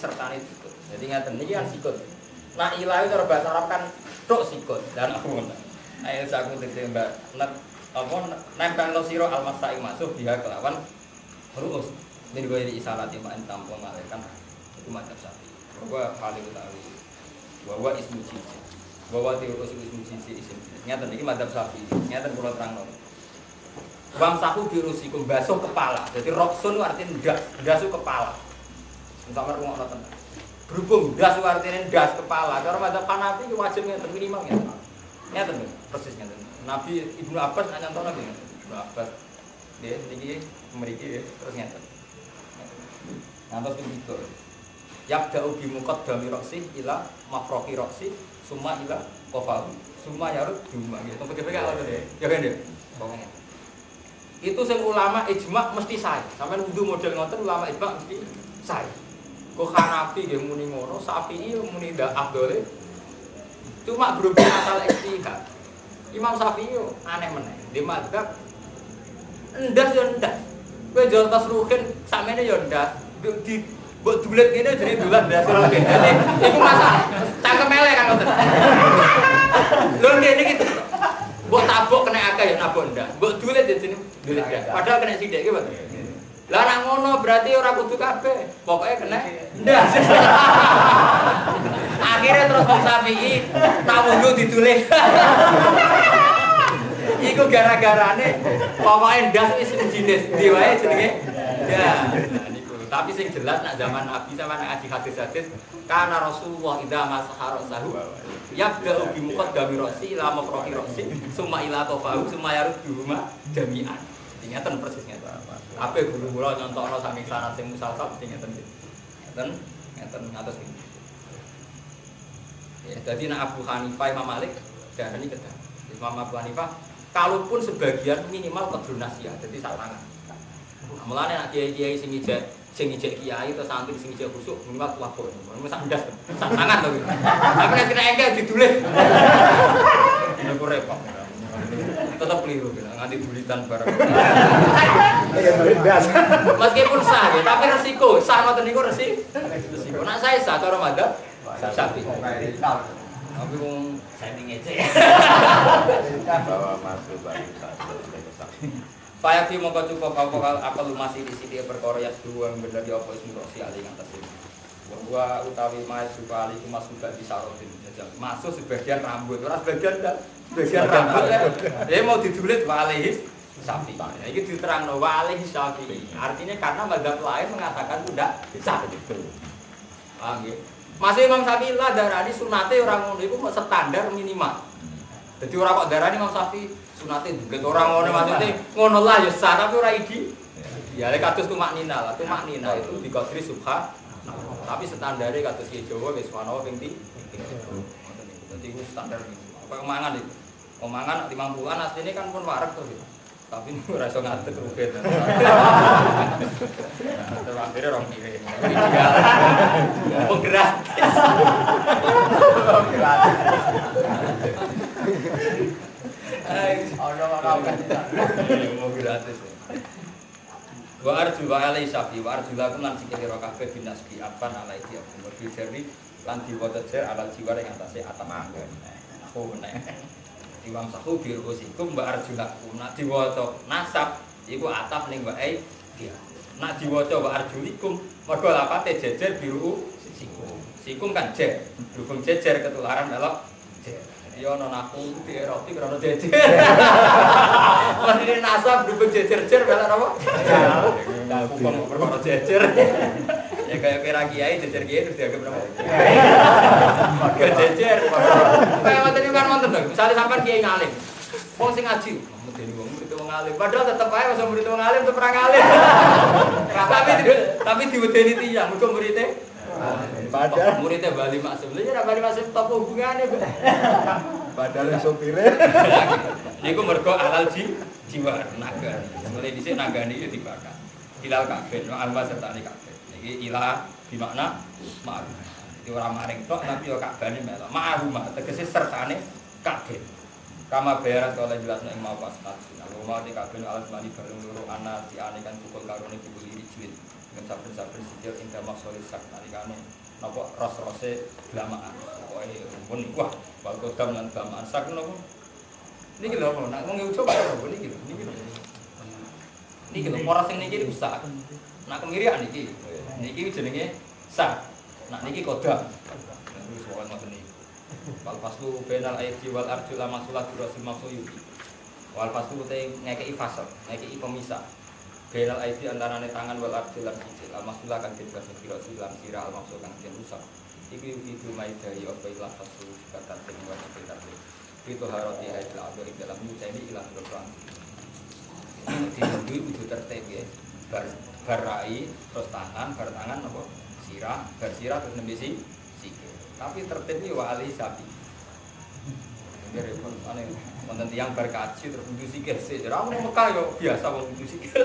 sertane sikut. Jadi ngaten niki kan sikut. Nah ilah itu bahasa Arab kan tok sikut dan aku ngono. Ayo aku tegese Mbak apa nempel sira al-masai masuk dia kelawan ruus. Ini gue di isalat yang tampung malaikat itu macam sapi. Bahwa paling utawi bahwa ismu jinsi. Bahwa teori ismu jinsi isim. Nyata niki macam sapi. Nyata kula terangno. Bang sahu birusikum basuh kepala. Jadi roksun artinya ndas kepala. Sampe rungokno tenan. Berhubung ndas artinya ndas kepala. Cara macam Hanafi itu wajib ngeten minimal ngeten. Ngeten persis ngeten. Nabi Ibnu Abbas nyanton lagi. Ibnu Abbas nggih niki mriki terus ngeten. Ngantos ping 3. Yabda'u bi muqaddami ra'si ila mafraqi ra'si summa ila qafal. Summa yarud duma gitu. Pege-pege ngono deh. Ya kan ya. Pokoknya. Itu sing ulama ijma mesti sae. Sampeyan wudu model ngoten ulama ijma mesti sae. Kok Hanafi nggih muni ngono, Syafi'i muni ndak afdole. Cuma berhubung masalah ijtihad. Imam Syafi'i aneh meneh. Di madzhab ndas yo ndas. Kowe jol tas ruhin sakmene yo ndas. Di mbok dulet ngene jenenge dulan ndas ruhin. Iku masalah. Cangkem elek kan ngoten. Lho ngene iki mbok tabok kena akeh ya nabok ndas. Mbok dulet ya jenenge dulet ndas. Padahal kena sithik iki, Pak. Lah nek ngono berarti ora kudu kabeh. Pokoke kena ndas. Akhirnya terus Imam Syafi'i tak wudu ditulis. Iku gara-garane pokoke ndas wis jenis ndi wae jenenge. Ya, niku. Tapi sing jelas nak zaman Nabi sama nak ngaji hadis-hadis kana Rasulullah idza masahara sahu yabda'u bi muqaddami ra'si ila mafraqi ra'si summa ila qafahu summa yaruddu ma jami'an. Ingatan persis ngeten. Kabeh guru kula nyontokno saking sanad sing musalsal mesti ngeten. Ngeten ngatos iki. Ya, jadi nak Abu Hanifah Imam Malik darani kedah. Imam Abu Hanifah kalaupun sebagian minimal kedru nasihat, jadi sak tangan. Mulane nak kiai-kiai sing ijek kiai atau santri sing ijek khusuk minimal lapor. Sak ndas, sak tangan to. Tapi nek kena engkel ditulis. Ini kok repot. Tetap keliru nganti dulitan bareng. Meskipun sah ya, tapi resiko. Sah ngoten niku resiko. Nak saya sah cara madzhab Syafi'i. Tapi wong saya ngece. Bawa masuk bagi satu. Fayati mongko cukup apa lu masih di sini perkara yang dua bener di apa ismu sosial yang atas ini. Bahwa utawi mas juga ali mas juga bisa rotin jajal. Masuk sebagian rambut, ora sebagian dah. Sebagian rambut ya. Dia mau ditulis walihis Syafi'i. Nah, ini diterangno walihis Syafi'i. Artinya karena mazhab lain mengatakan tidak sah. Paham ya? Masih Imam Syafi'i lah darani sunate orang ngono iku standar minimal. Jadi orang kok darani Imam Syafi'i sunate dulet orang ngono maksudnya ngono lah ya sah tapi ora idi. Ya lek kados tumaknina lah, tumaknina itu diqadri subha. Tapi standare kados ki Jawa wis manawa ping 3. Dadi iku standar iki. Apa omangan iki? Omangan 50-an asline kan pun wareg to. Tapi ora iso ngadeg rugen. Terus akhirnya orang kiri. Gratis. Mau gratis. Wa arju wa alai safi wa arju lakum lan sikile ro kabeh binasbi apan alai dia. Mergi jeri lan diwaca jer alal jiwa ing atase atamaken. Aku nek Imam Sahu birusikum mbak arjulakum. Nak diwaca nasab iku ataf ning wae dia. Nak diwaca wa arjulikum mergo lapate jejer biru sikum kan jer. Berhubung jejer ketularan melok jer. Ya ana naku diroti krana jejer. Maksudnya nasab berhubung jejer-jer melok apa? Naku kok perkara jejer. Ya kayak kira kiai jejer kiai terus dianggap berapa? Jejer. Kayak ngoten iki kan wonten lho. Misale sampean kiai ngalim. Wong sing ngaji, medeni wong murid wong alim. Padahal tetep ae wong murid wong alim tetep ora ngalim. Tapi diwedeni tiyang mergo murite. Padahal muridnya Bali Maksum. Lha ora Bali Maksum top hubungane. Padahal sopire. Niku mergo alal jiwa naga. Mulai dhisik nagane iki dibakar. Hilal kabeh, alwa serta kabeh. Iki ilah di makna ma'ruf. Iki ora maring tok tapi yo kabehane melok. Ma'ruf tegese sertane kabeh. Kama bayaran kalau jelasna ing mawas status. Kalau mau di kabeh alas mani bareng loro ana si ane kan pukul karone pukul iri juit. Dengan saben-saben sikil ing damak solisak nalikane napa ros-rose glamaan. Pokoke pun wah, wal kodam lan glamaan sak napa. Niki lho, nek wong ucap apa niki lho, niki lho. Niki lho, poros sing niki iku sak. Nak kemirian niki. Niki jenenge sak. Nak niki kodam. Wis pokoke ngoten niki. Wal faslu bainal aidi wal arjul masulah dirasul maksuyuti. Wal faslu te ngekeki fasal, ngekeki pemisah. Bainal aidi antarane tangan wal arjul lan sijil. Al masulah kan dibahas dirasul lan sira al maksud kan rusak. Iki video maidai apa ilah faslu kata wa sekitar. Itu haroti aidil ado ing dalam musa ini ilah berperang. Di kudu tertib ya. Barai terus tangan, bar tangan apa? Sirah, bar sirah terus nembe sikil. Tapi tertib iki wa ali sapi. Nggih repot ane wonten tiyang bar kaji terus kudu sikil sik. Ora mung Mekah yo biasa wong kudu sikil.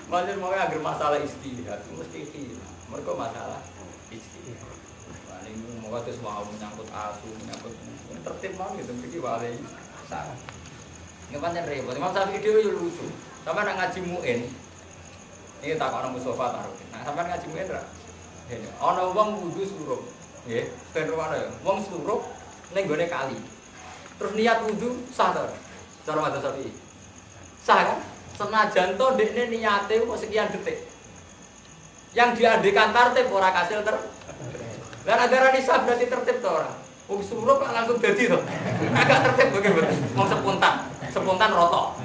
Manjen mau agar masalah istihad mesti iki. Mergo masalah istihad. Moga terus mau menyangkut asu, menyangkut tertib mau gitu, begini wale salah. Nggak pancen repot. Imam Syafi'i itu lucu. Sama nak ngaji muin, ini tak orang Mustafa taruh. Nah, sama ngaji muin lah. Ono wong wudu surup, ya, ben ruwana ya. Wong surup ning gone kali. Terus niat wudu sah to. Cara madzhab Syafi'i. Sah kan? Senajan to ndekne niate kok sekian detik. Yang diadekan tertib ora kasil dan ajaran Islam berarti tertib tuh orang. Wong surup langsung jadi tuh. Agak tertib bagaimana? Mau spontan roto.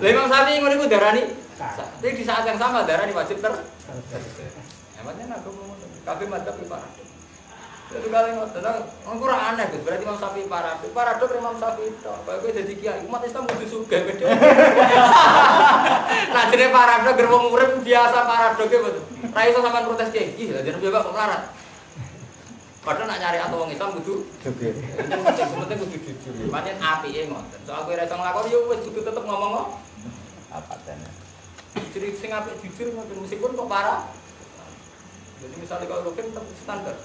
Lah Imam Syafi'i ngono iku darani. Tapi di saat yang sama darani wajib Emangnya aku ngomong kabeh madzhab parah. Itu kali ngoten. Ora aneh Gus, berarti Imam Syafi'i parah. Paradok Imam Syafi'i tok. Kaya kowe dadi kiai, umat Islam kudu sugih beda. Nah jenenge paradok ger wong urip biasa paradoke betul. Ra iso sampean protes kiai. Ih, lha jenenge kok melarat. Padahal nak nyari atau wong Islam kudu jujur. Penting kudu jujur. Pancen apike ngoten. Soal kowe ra iso nglakoni yo wis kudu tetep ngomong apa tene. Jadi sing apik jujur ngoten meskipun kok parah. Jadi misalnya kalau rukin tetap standar.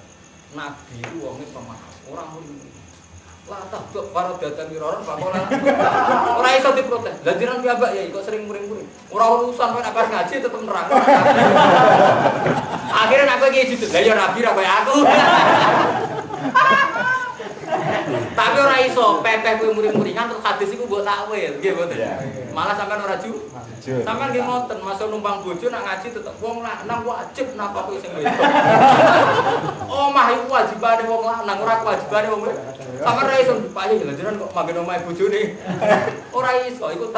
Nabi itu wong pemaaf. Orang muni. Lah tak tok para dadan miroron bakola. Ora iso diprotes. Lah jenengan piyambak ya kok sering muring-muring. Ora urusan kok nek pas ngaji tetep nerang. Akhirnya nak kowe iki jujur. Lah ya Nabi ra koyo aku. Tapi ora iso pepeh kowe muring-muringan terus hadis iku mbok takwil, nggih mboten. Malah sampean ora jujur. Sampean nggih ngoten, masuk numpang bojo nak ngaji tetep wong lanang wajib napa kowe sing wedok. Omah iku wajibane wong lanang, ora kewajibane wong wedok. Sampeyan ra iso dipayu jenengan kok manggen omahe bojone. Ora iso iku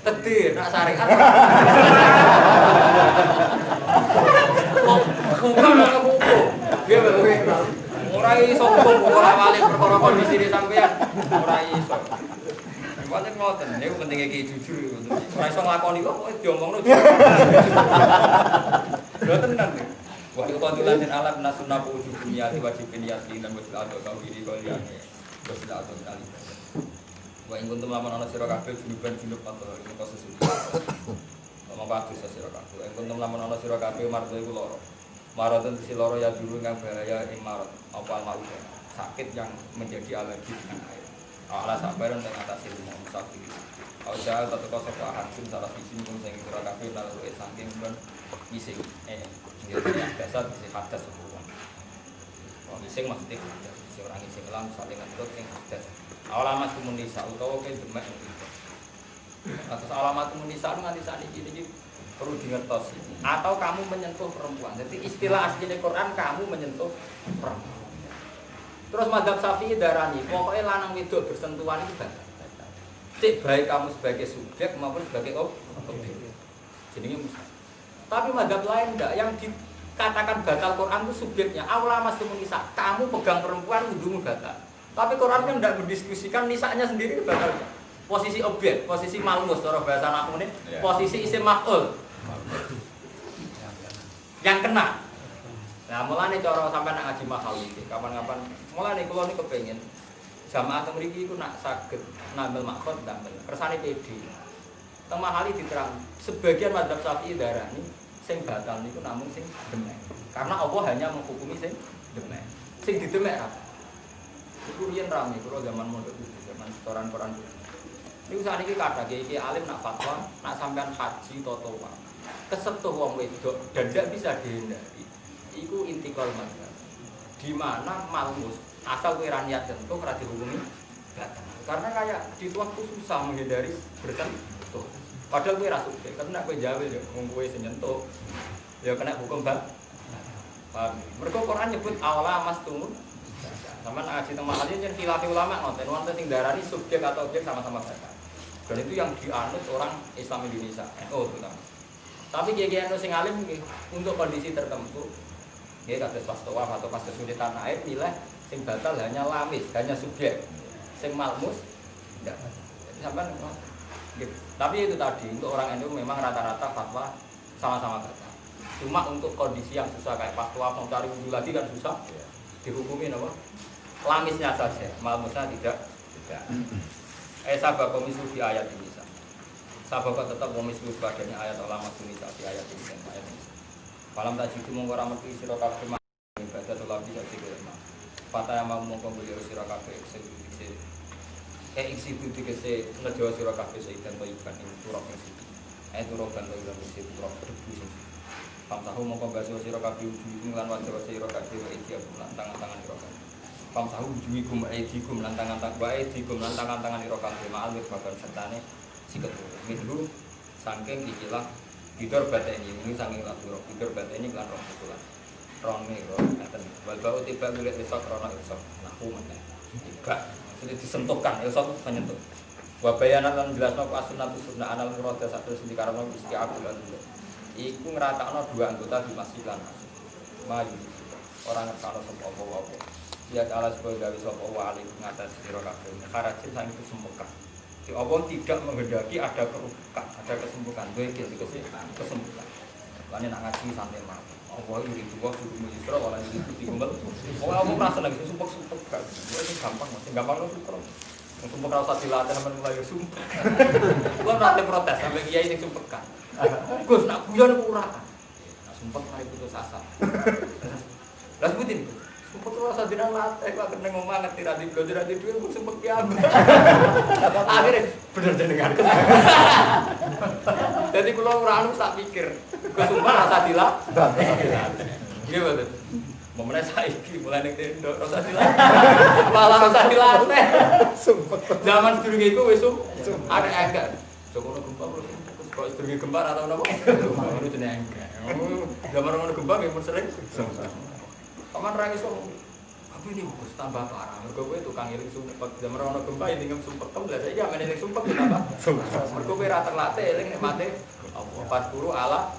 tedir nak syariat. Ora iso kok ora wali perkara kondisi sampeyan. Ora iso. Pancen ngoten, niku pentinge iki jujur. Ora iso nglakoni kok diomongno. Lho tenan. Wa qadilan den alat nasunna wujud dunia wajibin yasin dan wasil ado kau diri kalian. Wasil ado kali. Wa ing kuntum lamun ana sira kabeh junuban junub atau ing kasus iki. Ngomong bagus sira kabeh. Ing kuntum lamun ana sira kabeh mardo iku lara. Maradun si loro ya dulu yang bahaya imarat apa mau sakit yang menjadi alergi dengan air. Allah sabaran dengan atas ilmu musafir. Aja tetep kok hakim salah siji mung sing sira kabeh lalu saking ben ising ya biasa bisa hadas semua. Wong ising maksudnya sing ora ising lan saling ngetut sing hadas. Alamat komunisa utawa ke demek. Atas alamat komunisa nganti sakniki iki perlu dingertos atau kamu menyentuh perempuan. Jadi istilah aslinya Quran kamu menyentuh perempuan. Terus madzhab Syafi'i darani, pokoknya lanang wedok bersentuhan itu batal. Cek baik kamu sebagai subjek maupun sebagai objek. Jadinya mustahil. Tapi madzhab lain enggak, yang dikatakan batal Quran itu subjeknya. Aula masih nisa, kamu pegang perempuan wudhumu batal. Tapi Quran kan enggak berdiskusikan nisanya sendiri batal. Posisi objek, posisi malmus cara bahasa nahwu ini, posisi isim maf'ul. Yang kena. Nah, mulane cara sampean nak ngaji mahal iki, kapan-kapan mulane kula niku kepengin jamaah teng mriki iku nak saged nambel makhot ndamel. Kersane PD. Teng mahali diterang sebagian madzhab Syafi'i darani sing batal niku namung sing demek. Karena Allah hanya menghukumi sing demek. Sing didemek apa? Iku riyen rame kula zaman mondok itu, zaman setoran Quran. Niku sakniki kathah iki alim nak fatwa, nak sampean haji tata kesentuh wong wedok dan tidak bisa dihindari. Iku intikal mazhab. Di mana malmus asal kowe ra niat tentu ora dihukumi batal. Karena kayak di waktu susah menghindari bersentuh. Padahal kowe ra suke, karena kowe jawel yo wong kowe sing nyentuh. Ya kena hukum batal. Paham? Mergo Quran nyebut awala mastumun. Sama ngaji teng makali yen khilaf ulama ngoten, wonten sing darani subjek atau objek sama-sama batal. Dan itu yang dianut orang Islam Indonesia, NU terutama. Tapi kiai-kiai NU sing alim untuk kondisi tertentu, ya kados pas tawaf atau pas kesulitan naik nilai sing batal hanya lamis, hanya subjek. Sing malmus enggak. Jadi sampean gitu. Tapi itu tadi untuk orang NU memang rata-rata fatwa sama-sama batal. Cuma untuk kondisi yang susah kayak pas tawaf mau cari wudhu lagi kan susah, dihukumi apa? Lamisnya saja, malmusnya tidak. Sabab komisu di ayat ini. Sabab tetap komisu padanya ayat ulama sunni di ayat ini dan ayat ini. Falam tajidu mongko ra metu sira kabeh ibadah tulab bisa sikirna. Fataya mau mongko beli sira kabeh iksi budi kese ngejo sira kabeh seitan iban ing turok sing turok kan lan sing turok debu. Pamsahu mongko baso sira kabeh ujung lan wajah sira kabeh iki tangan-tangan sira kabeh. Pamsahu juwikum aidikum lan tangan-tangan wae dikum lan tangan-tangan ira kabeh ma'al bagan sertane siket midhu saking ikilah bidor bateni ini saking latur bidor bateni lan roh kulan rone ro ngaten wal bau tiba golek besok rono isok nahu meneh tiba sudah disentuhkan isok menyentuh wa bayanan lan jelasno asunatu sunnah anal murada satu sing karena istiaqul lan iku ngratakno dua anggota di masjid lan maju orang ngertakno sapa apa ya Allah sebagai gawe sapa wa alim ngatas sira kabeh kharajin sang itu sempurna. Di Allah tidak menghendaki ada kerusakan, ada kesembuhan. Dhewe iki kesembuhan. Lan nek ngaji sampe mati. Allah iki dua sudah mujisra wala iki dikumpul. Wong aku merasa lagi sumpek-sumpek gak. Itu gampang, gampang lo sumpek. Sumpek ora usah dilatih sampean mulai sumpek. Kuwi ora protes sampe kiai sing sumpekan. Gus nak guyon ku ora. Nak sumpek mari putus asa. Lah sebutin. Sumpah rasa dinang latih, Pak kena ngomong ngerti rati belajar rati duit, gue sempet kiamat. Akhirnya bener jenengan. Jadi kalau orang tak pikir, gue sumpah rasa dilah. Gimana? Momennya saiki mulai nek tendo rasa dilah. Malah rasa dilatih. Sumpah. Zaman sedurunge iku wis ada enggak. Coba gempa kok sedurunge gempa atau napa? Ngono jenenge enggak. Zaman ngono gempa nggih mun sering. Paman ra iso. Apa ini Gus tambah parah. Mergo kowe tukang eling sumpek. Zaman ono gempa ya tinggal sumpek tem lha saiki amene eling sumpek tambah. Mergo kowe ra terlatih eling nek mate apa pas guru ala.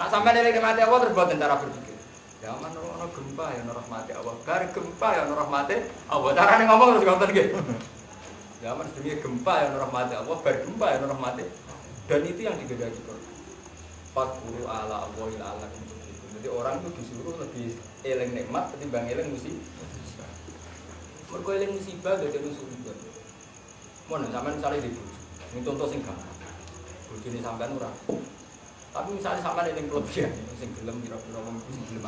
Nak sampean eling nek mate apa terus boten cara berpikir. Zaman ono gempa ya ono rahmate Allah. Bar gempa ya ono rahmate Allah. Carane ngomong terus ngoten nggih. Zaman sedurunge gempa ya ono rahmate Allah, bar gempa ya ono rahmate. Dan itu yang digendaki Quran. Pas guru ala Allah ila Allah. Jadi orang itu disuruh lebih eling nikmat ketimbang eling musibah. Mergo eling musibah dadi musibah. Mon sampean misale di bojo. Ini contoh sing gampang. Bojone sampean ora. Tapi misalnya sampean eling kelebihan sing gelem kira-kira wong sing gelem.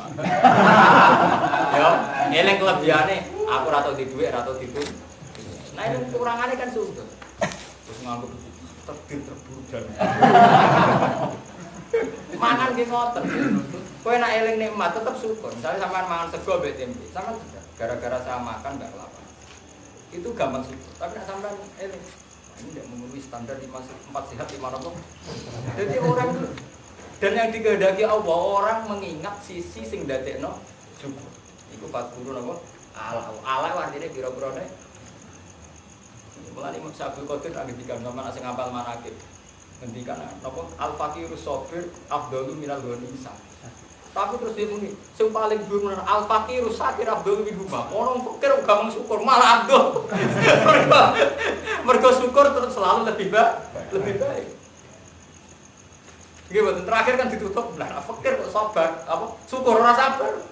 Yo, eling kelebihane aku ora tau di dhuwit, ora tau di dhuwit. Nah, ini kurangane kan sudah. Terus nganggep terburuk dan mangan ki ngoten. Kowe nek eling nikmat tetep syukur. Misalnya sampean mangan sego mbek tempe, sampean gara-gara saya makan enggak lapar. Itu gampang syukur. Tapi nek sampean eling ini tidak memenuhi standar di masuk 4 sehat 5 rokok. Jadi orang itu dan yang dikehendaki Allah orang mengingat sisi sing dadekno syukur. Iku 4 guru napa? Ala artine pira-pira nek mulane Imam Syaikhul Qadir ngendikan sampean sing ngapal manakib. Ngendikan napa? Al-faqiru sabir afdalu minal ghanisa. Tapi terus dia muni, sing paling dhuwur al-faqiru sakir afdalu min huma. Ono fakir uga mung syukur malah abdul. Mergo syukur terus selalu lebih baik. Gimana? Terakhir kan ditutup lah. Fakir kok sabar, apa? Syukur ora sabar.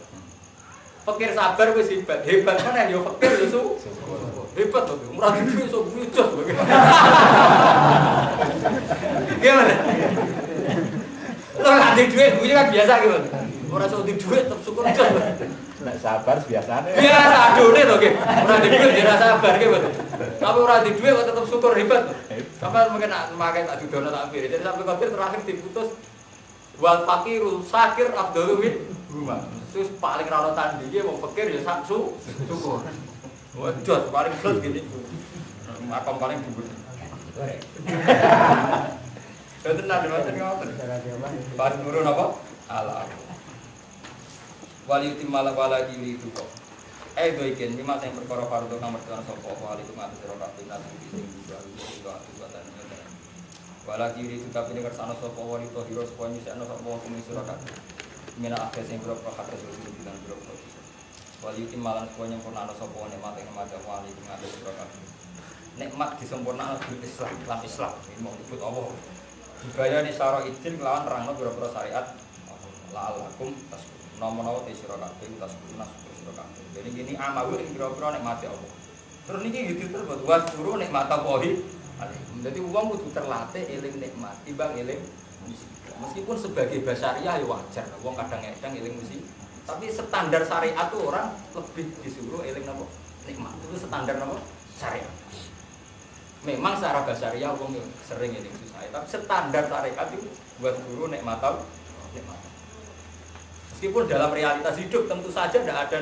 Fakir sabar wis hebat mana yo fakir yo syukur. Hebat lho, murah duit iso ngujos. Gimana? Lo ada duit, gue kan biasa gitu. Orang soal di duit tetap syukur aja. Nek sabar biasanya. Biasa adone to nggih. Ora di duit dia sabar nggih, Mas. Tapi ora di duit kok tetap syukur hebat. Sampai mungkin nak makai tak dudono tak ambil. Jadi sampai kafir terakhir diputus Wal fakiru sakir afdalu min huma. Terus paling ra ono tandinge wong fakir ya saksu syukur. Waduh, paling plus gini. Makam paling dhuwur. Betul nak diwaten ngoten. Pas guru napa? Ala. Wali timal wala diri itu kok. Do iken lima sing perkara fardu kang mertuan sapa wali itu mati sira kabeh nang sing bisa itu aturan. Wala diri itu tapi nek kersane sapa wali to hiro sapa nyisakno sapa hukum sira kabeh. Mina akeh sing boro hak resolusi bilang boro. Wali timalan sapa nyempurnakno sapa nikmat ing mati wali itu mati sira kabeh. Nikmat disempurnakno bil Islam, lan Islam mau nyebut Allah. Budaya di syara izin lawan terangno boro-boro syariat la'alakum tasbih. Nomor-nomor di sira kabeh tasbih sira kabeh. Jadi gini amal ing boro-boro nikmate Allah. Terus niki gitu terus buat suruh nikmat wahi. Jadi uang kudu terlatih eling nikmat, timbang eling musibah. Meskipun sebagai basyariah ya wajar, uang kadang-kadang eling musibah. Tapi standar syariat tuh orang lebih disuruh eling napa? Nikmat. Itu standar napa? Syariat. Memang secara basyariah uang sering eling susah, tapi standar syariat itu buat guru nikmat. Meskipun dalam realitas hidup tentu saja tidak ada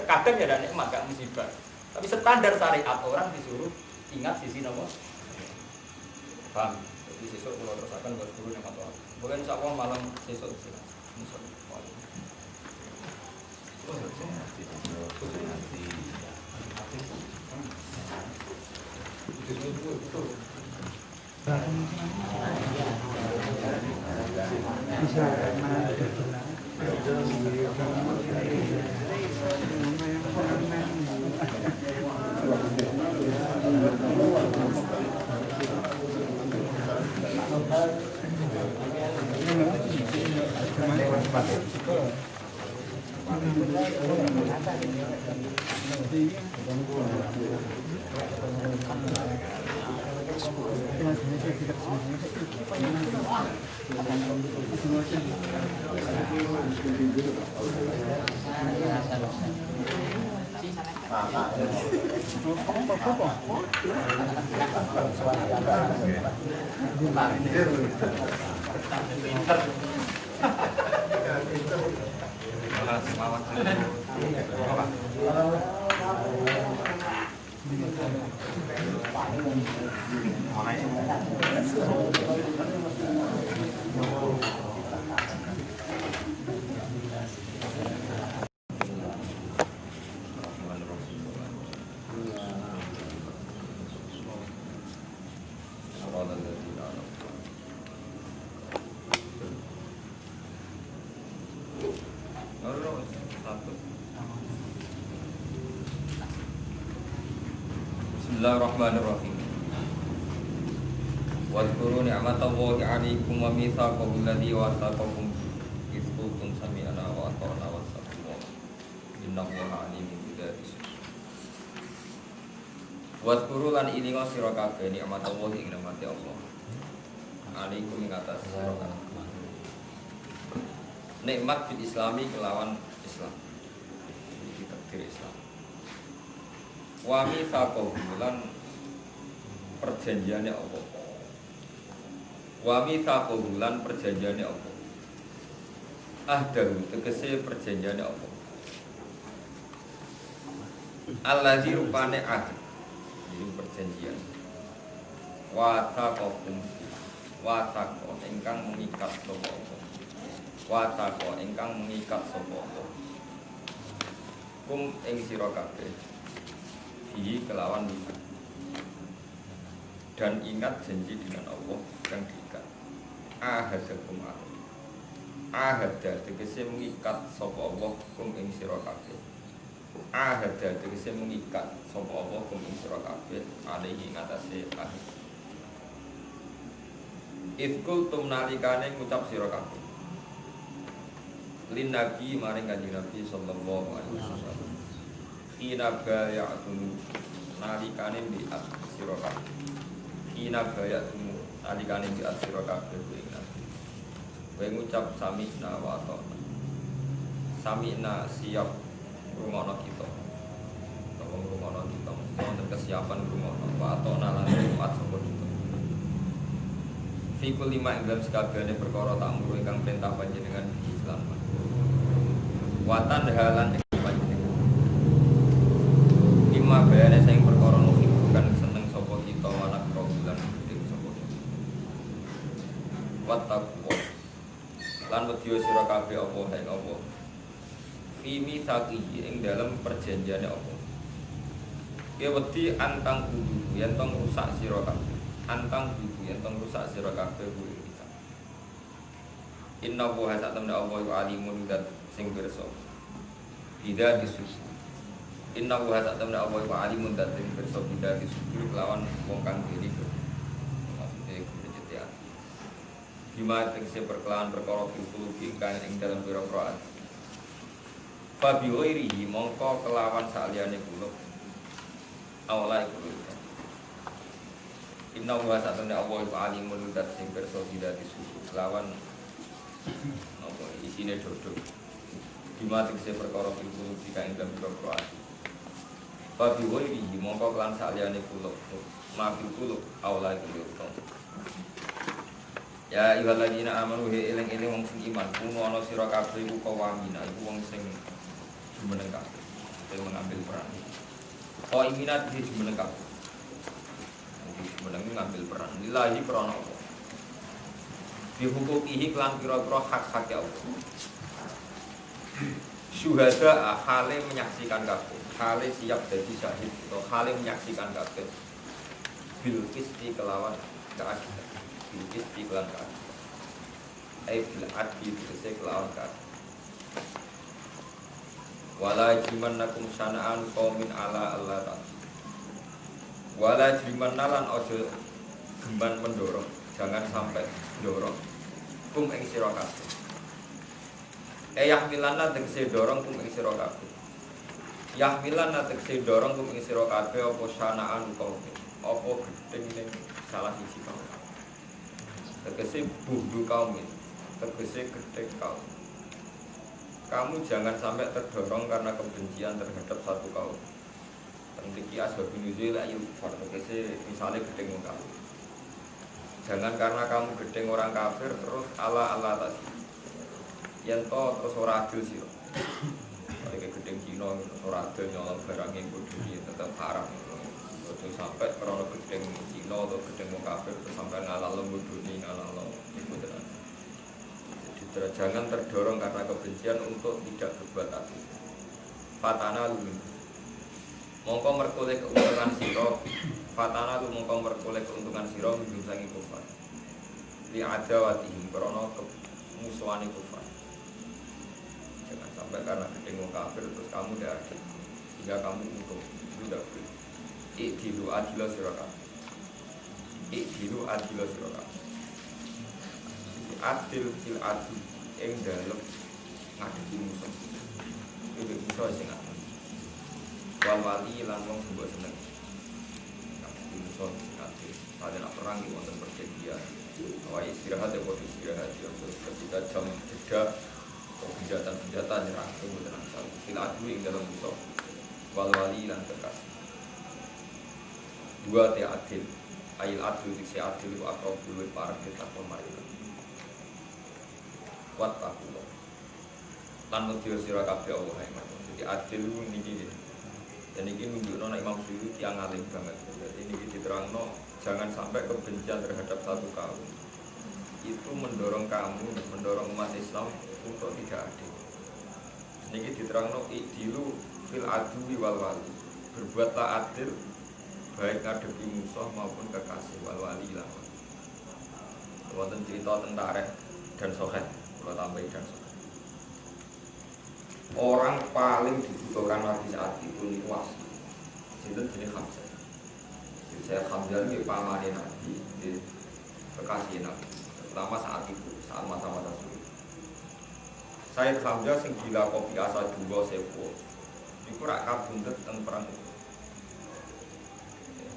kadang ya ada nikmat, gak musibah. Tapi standar syariat orang disuruh ingat sisi napa? Paham? Jadi sesuk kalau terus akan buat guru nikmat Allah. Bukan insyaAllah malam sesuk. Bismillahirrahmanirrahim. Wadhkuru ni'matallahi 'alaikum wa mitsaqahu alladzi wasaqakum idh qultum sami'na wa ata'na wattaqullah innallaha 'alimun bidzati sudur. Wadhkuru lan ilinga sira kabeh ni'matallahi ing nikmate Allah. 'Alaikum ing atas sira kabeh. Nikmat bil Islami kelawan Islam. Iki takdir Islam. Wa mitsaqahu lan perjanjiane Allah. Wa mitsaqahu lan perjanjiane Allah. Ahdahu tegese perjanjiane Allah. Allazi rupane ahd. Ini perjanjian. Wa taqakum wa taqo ingkang mengikat sapa Allah. Wa taqo ingkang mengikat sapa Allah. Kum ing sira kabeh kelawan iman dan ingat janji dengan Allah yang diikat. Ahadakum ahada tegese mengikat sapa Allah kum ing sira kabeh. Ahada tegese mengikat sapa Allah kum ing sira kabeh alaihi ngatasé ahad. Ifkul tumnalikane ngucap sira kabeh. Lin nabi maring kanjeng Nabi sallallahu alaihi wasallam. Ina baya'atumu nalikane bi'at sira kabeh. Ina baya'atumu nalikane bi'at sira kabeh kuwi nabi. Kowe ngucap sami'na wa ata'na. Sami'na siap ngrungokno kita. Utawa ngrungokno kita wonten kesiapan ngrungokno wa ata'na lan taat sapa kita. Fikul lima ing dalam sekabehane perkara takmuru ingkang perintah panjenengan di Islam. Watan halan ing panjenengan. Lima bayane sing perkara nuhi bukan seneng sapa kita anak robulan gede sapa. Wattaqwa. Lan wedya sira kabeh apa ing apa. Fimi saqihi ing dalam perjanjiane apa. Ki wedi antang kudu yen tong rusak sira kabeh. Antang kudu yen tong rusak sira kabeh kuwi kita. Inna wa hasatamna Allah wa alimun dat sing pirsa. Tidak disusu. Inna wa hasatamna Allah wa alimun dat sing pirsa tidak disusu kelawan wong kang diri. Maksudnya kejetian. Bima tegese perkelawan perkara filologi kang ing dalam pira-pira ati. Fabi ghairihi mongko kelawan saliyane kula. Awalai kula. Inna wa satuna Allah wa alimun dat sing pirsa tidak disusu kelawan apa isine dodok. Bima tegese perkara filologi kang ing dalam pira-pira ati. Fabi ghairihi mongko kelawan saliyane kula. Mafil kula awalai kula. Ya ayyuhalladzina amanu he eling-eling wong sing iman kuno ana sira kabeh iku kawamina iku wong sing jumeneng kabeh sing mengambil peran. Oh iminat di jumeneng kabeh. Jumeneng ngambil peran lillahi krana Allah. Di hukumihi kelan pira-pira hak-hak ya Allah. Syuhada hale menyaksikan kabeh, hale siap dadi syahid atau hale menyaksikan kabeh. Bil qisti kelawan keadilan. Istiqlal kan, bil adil tegese kelawan kan. Wala jimannakum sana'an qaumin ala Allah ta'ala. Wala jimannalan ojo gemban mendorong, jangan sampai dorong. Kum ing sira kabeh. Yahmilana tegese dorong kum ing sira kabeh. Yahmilana tegese dorong kum ing sira kabeh apa sana'an qaumin. Apa gedeng salah siji kaum. Tegese buhdu kaum ini, tegese gede kaum. Kamu jangan sampai terdorong karena kebencian terhadap satu kaum. Tentiki asbabun nuzul ayu tegese misalnya gedeng wong kafir. Jangan karena kamu gedeng orang kafir terus ala tadi. Yen to terus ora adil sira. Kayak gedeng Cina ora adil nyolong barang yang bodoni tetap haram. Ojo sampai karena gedeng Cina atau gedeng wong kafir terus sampai ngalalo bodoni ngalalo iku tenan. Jadi jangan terdorong karena kebencian untuk tidak berbuat adil. Fatana lu mongko merkoleh keuntungan sira. Fatana lu mongko merkoleh keuntungan sira mbintangi kufar. Li adawatihim karena kemusuhane kufar. Jangan sampai karena gedeng wong kafir terus kamu tidak adil sehingga kamu untung. Itu tidak boleh. Ikdilu adila siraka. Ikdilu adila siraka. Adil fil adil ing dalem ngadepi musuh. Iki musuh sing adil. Wal wali lan wong sing mbok seneng. Ngadepi musuh sing adil. Pada nak perang iki wonten perjanjian. Awake istirahat ya kok istirahat ya ketika jam jeda senjata nyerang tunggu tenang sal. Fil adil ing dalem musuh. Wal wali lan kekasih. Dua te adil, ayil adil diksi adil itu akal bulu parah kita pemarilah. Wat takulah. Lan mutiara sirah kabeh Allah yang jadi adil itu niki. Dan ini menunjukkan Imam Suyuti yang alim banget. Jadi ini diterangno jangan sampai kebencian terhadap satu kaum. Itu mendorong kamu, mendorong umat Islam untuk tidak adil. Ini diterangno idilu fil adwi wal wali. Berbuatlah adil baik ngadepi musuh maupun kekasih wal wali lah. Wonten cerita tentang dan Sohet, kalau tambahin dan Sohet. Orang paling dibutuhkan Nabi saat itu nih wasi. Itu jenis Hamzah. Saya Hamzah ini pamane Nabi, di kekasih Nabi. Terutama saat itu, saat masa-masa sulit. Saya Hamzah sing gila kopi asal dua sepo. Iku rak kabundut teng perang.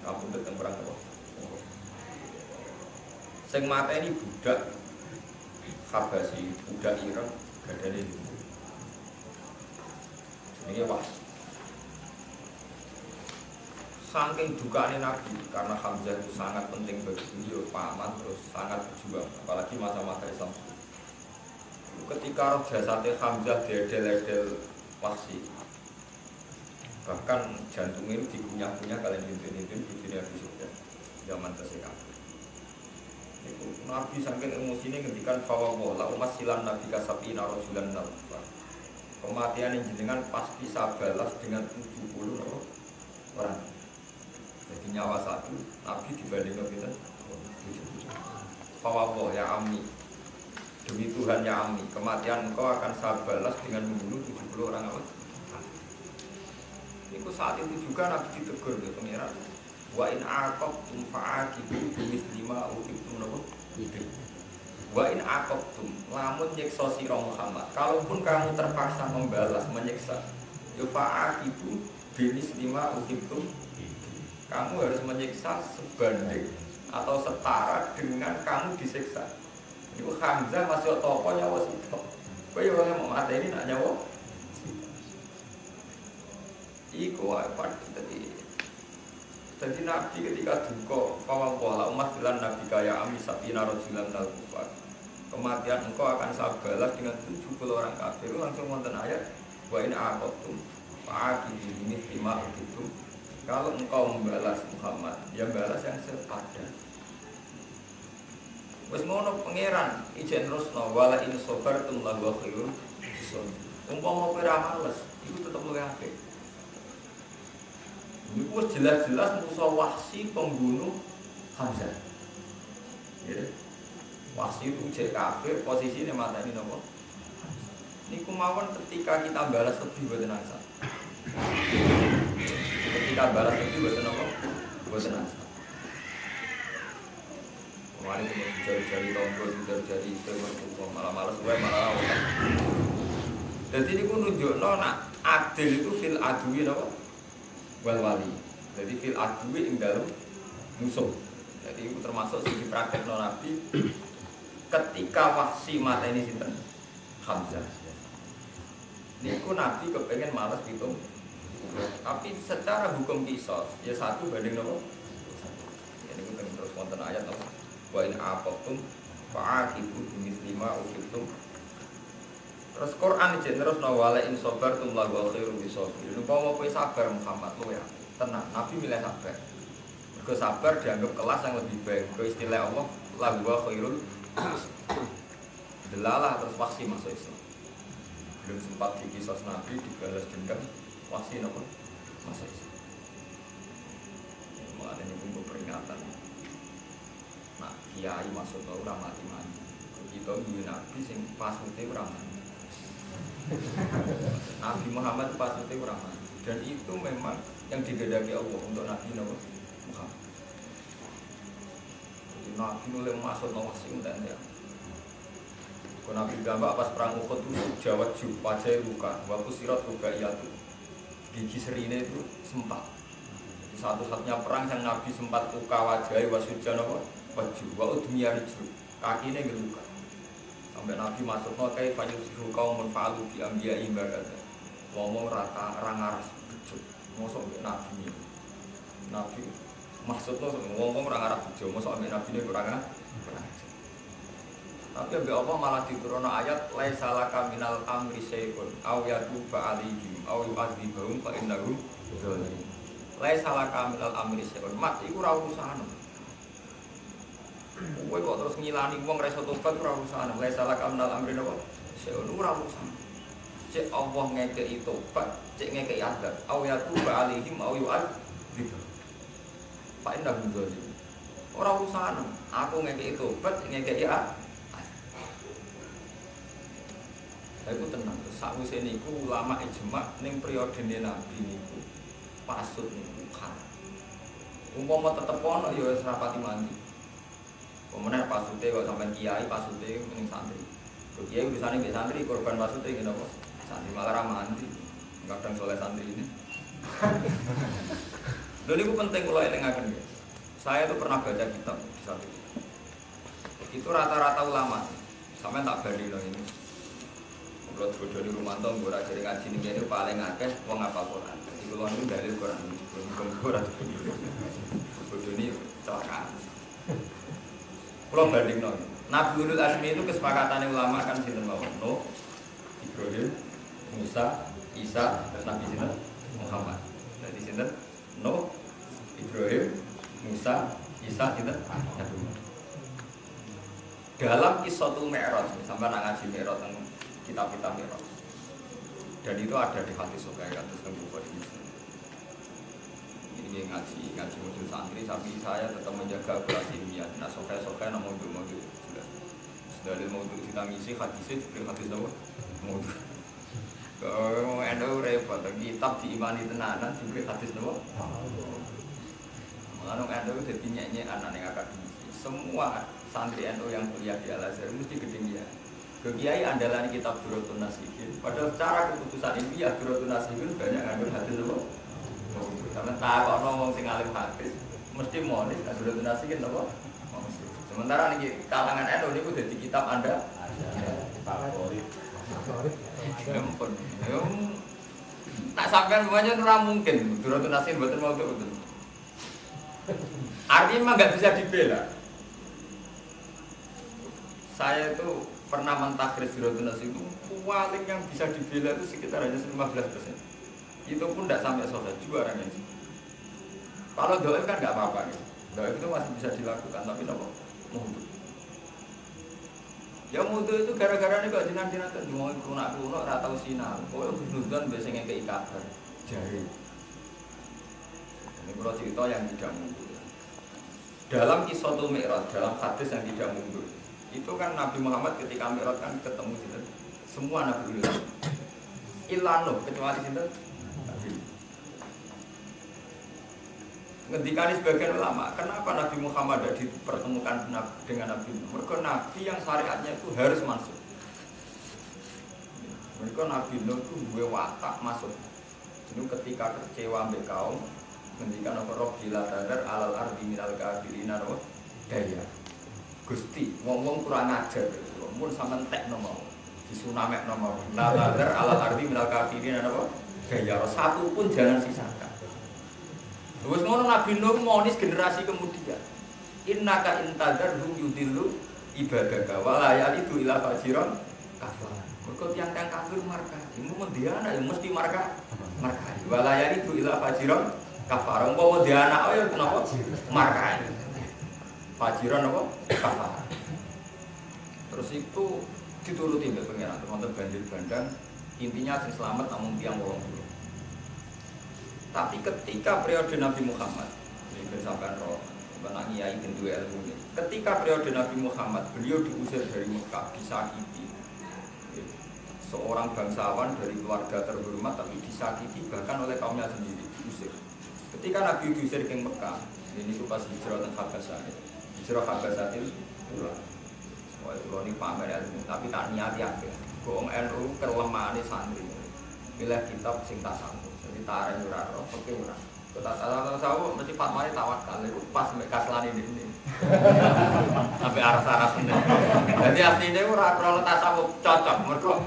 Kabundut teng perang apa? Sing mateni budak Habasi, budak Iran gadane iki. Jenenge Was. saking dukane Nabi karena Hamzah itu sangat penting bagi beliau, paman terus sangat berjuang, apalagi masa-masa Islam. Ketika roh jasadnya Hamzah diedel-edel Wahsy, bahkan jantungnya itu dikunyah-kunyah kalian hintin-hintin di dunia Abi Sufyan zaman tersebut. Nabi saking emosinya ngendikan fawwala umat silan Nabi kasabina rajulan nalfa. Kematian yang jenengan pasti saya balas dengan 70 orang. Jadi nyawa satu, Nabi dibandingkan kita 70. Fawwala ya ammi, demi Tuhan ya ammi, kematian engkau akan saya balas dengan membunuh 70 orang apa? Itu saat itu juga Nabi ditegur oleh pengiran. Wa in aqabtum fa'aqibu bimislima uqibtum napa? Wa in aqabtum, lamun nyiksa sira Muhammad, kalaupun kamu terpaksa membalas menyiksa, ya fa'aqibu bimislima uqibtum. Kamu harus menyiksa sebanding atau setara dengan kamu disiksa. Itu Hamzah masih tokoh nyawa sitok. Kowe yo mau mateni nak nyawa. Iku apa jadi Nabi ketika duka fawwala umat bilan Nabi kaya ami sabina rajulan dal kufar. Kematian engkau akan saya balas dengan 70 orang kafir. Langsung wonten ayat wa in aqabtum fa'aqibu bimithli itu. Kalau engkau membalas Muhammad, ya balas yang sepadan. Wis ngono pangeran ijen terusno wala in sabartum la wa khairun lisan. Umpama kowe ra males, iku tetep luwih apik. Itu jelas-jelas musuh Wahsy pembunuh Hamzah. Ya. Wahsy itu jadi kafir, posisinya mata ini nopo. Niku mawon ketika kita balas lebih buatan asa. Ketika balas lebih buatan nopo, buatan asa. Kemarin cuma jari-jari tombol, jari-jari itu malah malas gue malah. Jadi niku nunjukno nak adil itu fil adwi nopo. Wal wali, jadi fil adwi ing dalam musuh. Jadi itu termasuk segi praktek Nabi ketika Wahsy mateni sinten Hamzah. Niku Nabi kepengen malas hitung, tapi secara hukum kisos ya satu banding nopo. Jadi itu terus wonten ayat nopo. Wa in aqabtum fa'aqibu bimislima uqibtum. Terus Quran iki terus wala in sabartum la wa khairu lisabirin. Umpama kowe sabar Muhammad lu ya, tenang. Nabi milih sabar. Mergo sabar dianggap kelas yang lebih baik. Mergo istilah Allah la wa khairul. Delalah terus Wahsy masuk Islam. Belum sempat dikisos Nabi dibalas dendam Wahsy napa? Masuk Islam. Mulane niku peringatan. Nah, kiai masuk ora mati-mati. Kita duwe nabi sing pasute ora mati. Nabi Muhammad pasutnya kurang mati. Dan itu memang yang digedaki Allah untuk Nabi Muhammad. Jadi Nabi mulai masuk Wahsy dan ya. Kalau Nabi gambar pas perang Uhud itu jawab wajah luka, waktu sirat luka itu gigi serine itu sempat. Satu-satunya perang yang Nabi sempat luka wajah wasujan apa? Waju, wa udmiyar itu kakinya geluka. Sampai Nabi masuk kayak fajr suruh kaum menfalu di ambia ibadah. Ngomong rata rangaras bejo. Mosok Nabi ini. Nabi maksudnya ngomong rangaras bejo. Mosok Nabi ini kurang. Tapi ambil apa malah diturunkan ayat laisa laka minal amri syai'un aw yatuba alaihim aw yu'adzibahum fa innahum dzalimun. Laisa laka minal amri syai'un. Mat iku ora urusan. Kowe kok terus ngilani wong ra iso tobat ora urusan. Lae salah kamnal amrin apa? Seun ora urusan. Cek Allah ngekeki tobat, cek ngekeki adab. Au yatu ba alaihim au yu'ad. Pak indah mundoli. Ora urusan. Aku ngekeki tobat, ngekeki adab. Aku tenang. Sakwise niku ulama ijma ning periodene Nabi niku pasut niku kan. Umpama tetep ono ya wis rapati mandi. Kemudian pasute kok sampai kiai pasute mending santri. Kiai urusannya ke santri korban pasute gitu kok. Santri malah ramandi. Kadang soleh santri ini. Lalu itu penting kalau elingaken ya. Saya tuh pernah baca kitab di satu. Itu rata-rata ulama. Sampai tak bari loh ini. Kalau bodoh di rumah tuh, gue rajin ngaji ini paling akeh wong ngapal Quran. Jadi kalau itu dalil Quran, bukan bodoh ini celakaan. Kalau banding Nabi Ulul Azmi itu kesepakatan ulama kan sinten mawon, Nuh, Ibrahim, Musa, Isa, terus Nabi sinten Muhammad. Jadi sinten Nuh, Ibrahim, Musa, Isa, sinten Nabi Muhammad. Dalam Qissatul Mi'raj, sampai ngaji Mi'raj tentang kitab-kitab Mi'raj. Dan itu ada di hadis Sahih kados teng buku ini. Ini ngaji modul santri, tapi saya tetap menjaga akurasi ilmiah. Nah, Sahih nama modul jelas. Dari modul kita ngisi hadisnya juga hadis apa? Modul. Kalau endo repot, kitab diimani tenanan juga hadis apa? Mengenai endo jadi nyanyi anak yang akademisi. Semua santri NU yang kuliah di Al-Azhar mesti ketinggian. Ke kiai andalan kitab Durratun Nasihin. Padahal secara keputusan ilmiah Durratun Nasihin banyak ngambil hadis apa? Karena tak kok ngomong sing alim hadis mesti monis Durratun Nasihin apa? Sementara nih kalangan NU ini udah di kitab Anda favorit. Tak sampean semuanya ora mungkin Durratun Nasihin mboten mau betul. Artinya memang nggak bisa dibela. Saya itu pernah mentakhris Durratun Nasihin itu paling yang bisa dibela itu sekitar hanya 15%. Itu pun tidak sampai sahih juara yang itu. Kalau doa kan nggak apa-apa gitu. Doa itu masih bisa dilakukan, tapi apa? Mudu. Ya mudu itu gara-gara ini kok jinan-jinan kan mau kuno ratau sinar. Kok Husnudzon biasanya kayak kabar jari. Ini kalau cerita yang tidak mundur. Dalam Qissatul Mi'raj, dalam hadis yang tidak mundur. Itu kan Nabi Muhammad ketika Mi'raj kan ketemu gitu. Semua Nabi Ulul Ilanu kecuali gitu. Ngendikani sebagian ulama, kenapa Nabi Muhammad tidak dipertemukan dengan Nabi? Mereka Nabi yang syariatnya itu harus masuk. Mereka Nabi Nuh itu gue watak masuk. Itu ketika kecewa ambek kaum, ngendikan apa Rabbil tadar alal ardi minal kafirina daya. Gusti, ngomong kurang ajar, mun sampean tekno mau, disunamek nomor. La tadar alal ardi minal kafirina daya. Satu pun jangan sisakan. Terus ngono Nabi Nuh monis generasi kemudian. Innaka intadzarhum yudillu ibadaka wa la yalidu ila fajiran kafir. Mergo tiyang-tiyang kafir marka, imu mendiana ya mesti marka. Wa la yalidu ila fajiran kafir. Umpama dia anak ya kenapa? Marka. Fajiran apa? Kafir. Terus itu dituruti mbek pangeran, wonten banjir bandang. Intinya sing selamat namung tiyang 80. Tapi ketika periode Nabi Muhammad, ini bersamaan roh, benak kiai dan dua ilmu ini. Ketika periode Nabi Muhammad, beliau diusir dari Mekah, disakiti. Seorang bangsawan dari keluarga terhormat, tapi disakiti bahkan oleh kaumnya sendiri, diusir. Ketika Nabi diusir ke Mekah, ini itu pas hijrah dan Habasah. Hijrah Habasah itu, wah itu ini pamer ilmu, tapi tak niat ya. Bohong NU kelemahan santri, pilih kitab sing tasawuf. Tarik ora roh, oke ora. Kota tahu mesti fatwane tawakal itu pas mek kaslan ini. Sampai aras-aras ini. Jadi asline ora roh tasawuf cocok mergo.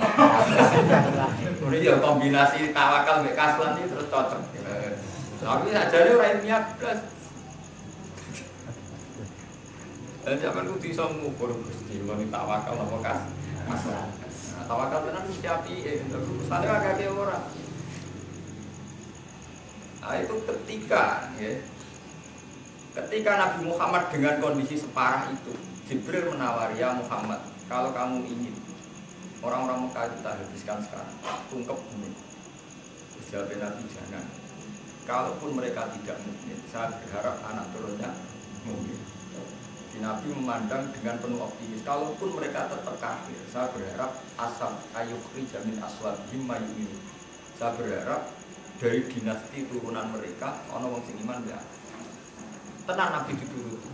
Ini ya kombinasi tawakal mek kaslan iki terus cocok. Tapi ajane ora ilmiah blas. Dan zaman ku iso ngukur Gusti wong tawakal apa kaslan. Tawakal tenan mesti apike, usane akeh ora. Nah, itu ketika Nabi Muhammad dengan kondisi separah itu, Jibril menawari, ya Muhammad, kalau kamu ingin orang-orang Mekah kita habiskan sekarang, tungkep bumi. Jawab Nabi jangan. Kalaupun mereka tidak mukmin, saya berharap anak turunnya mukmin. Nabi memandang dengan penuh optimis. Kalaupun mereka tetap kafir, saya berharap asal ayukhri jamin aswad himma yu'min. Saya berharap dari dinasti turunan mereka ana wong sing iman ya. Tenan Nabi dituruti.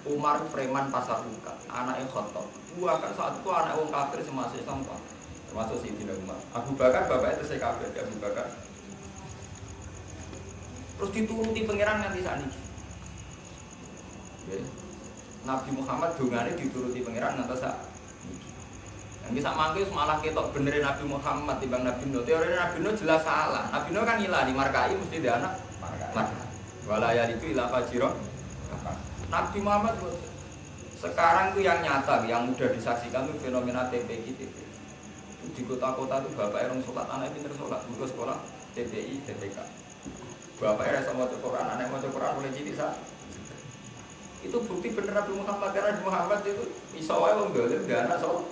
Umar preman pasar buka, anake Khattab. Kan saat itu anak wong kafir semasa Islam Pak. Termasuk Sayyidina Umar. Abu Bakar bapaknya itu kafir, Abu Bakar. Terus dituruti pangeran nganti sakniki. Nabi Muhammad dongane dituruti pangeran ngantos sakniki. Yang bisa mangke malah ketok benerin Nabi Muhammad timbang Nabi Nuh. Teori Nabi Nuh jelas salah. Nabi Nuh kan ilah di markai mesti dia anak markai. Walaya itu ilah fajiro. Nabi Muhammad sekarang itu yang nyata, yang mudah disaksikan itu fenomena TPI. Di kota-kota itu bapak orang sholat, anaknya pinter sholat, buku sekolah TPI, TPK. Bapak sama Quran, anak mau Quran boleh jadi sah. Itu bukti bener Nabi Muhammad karena Nabi Muhammad itu isawai wong dolim dia anak sholat.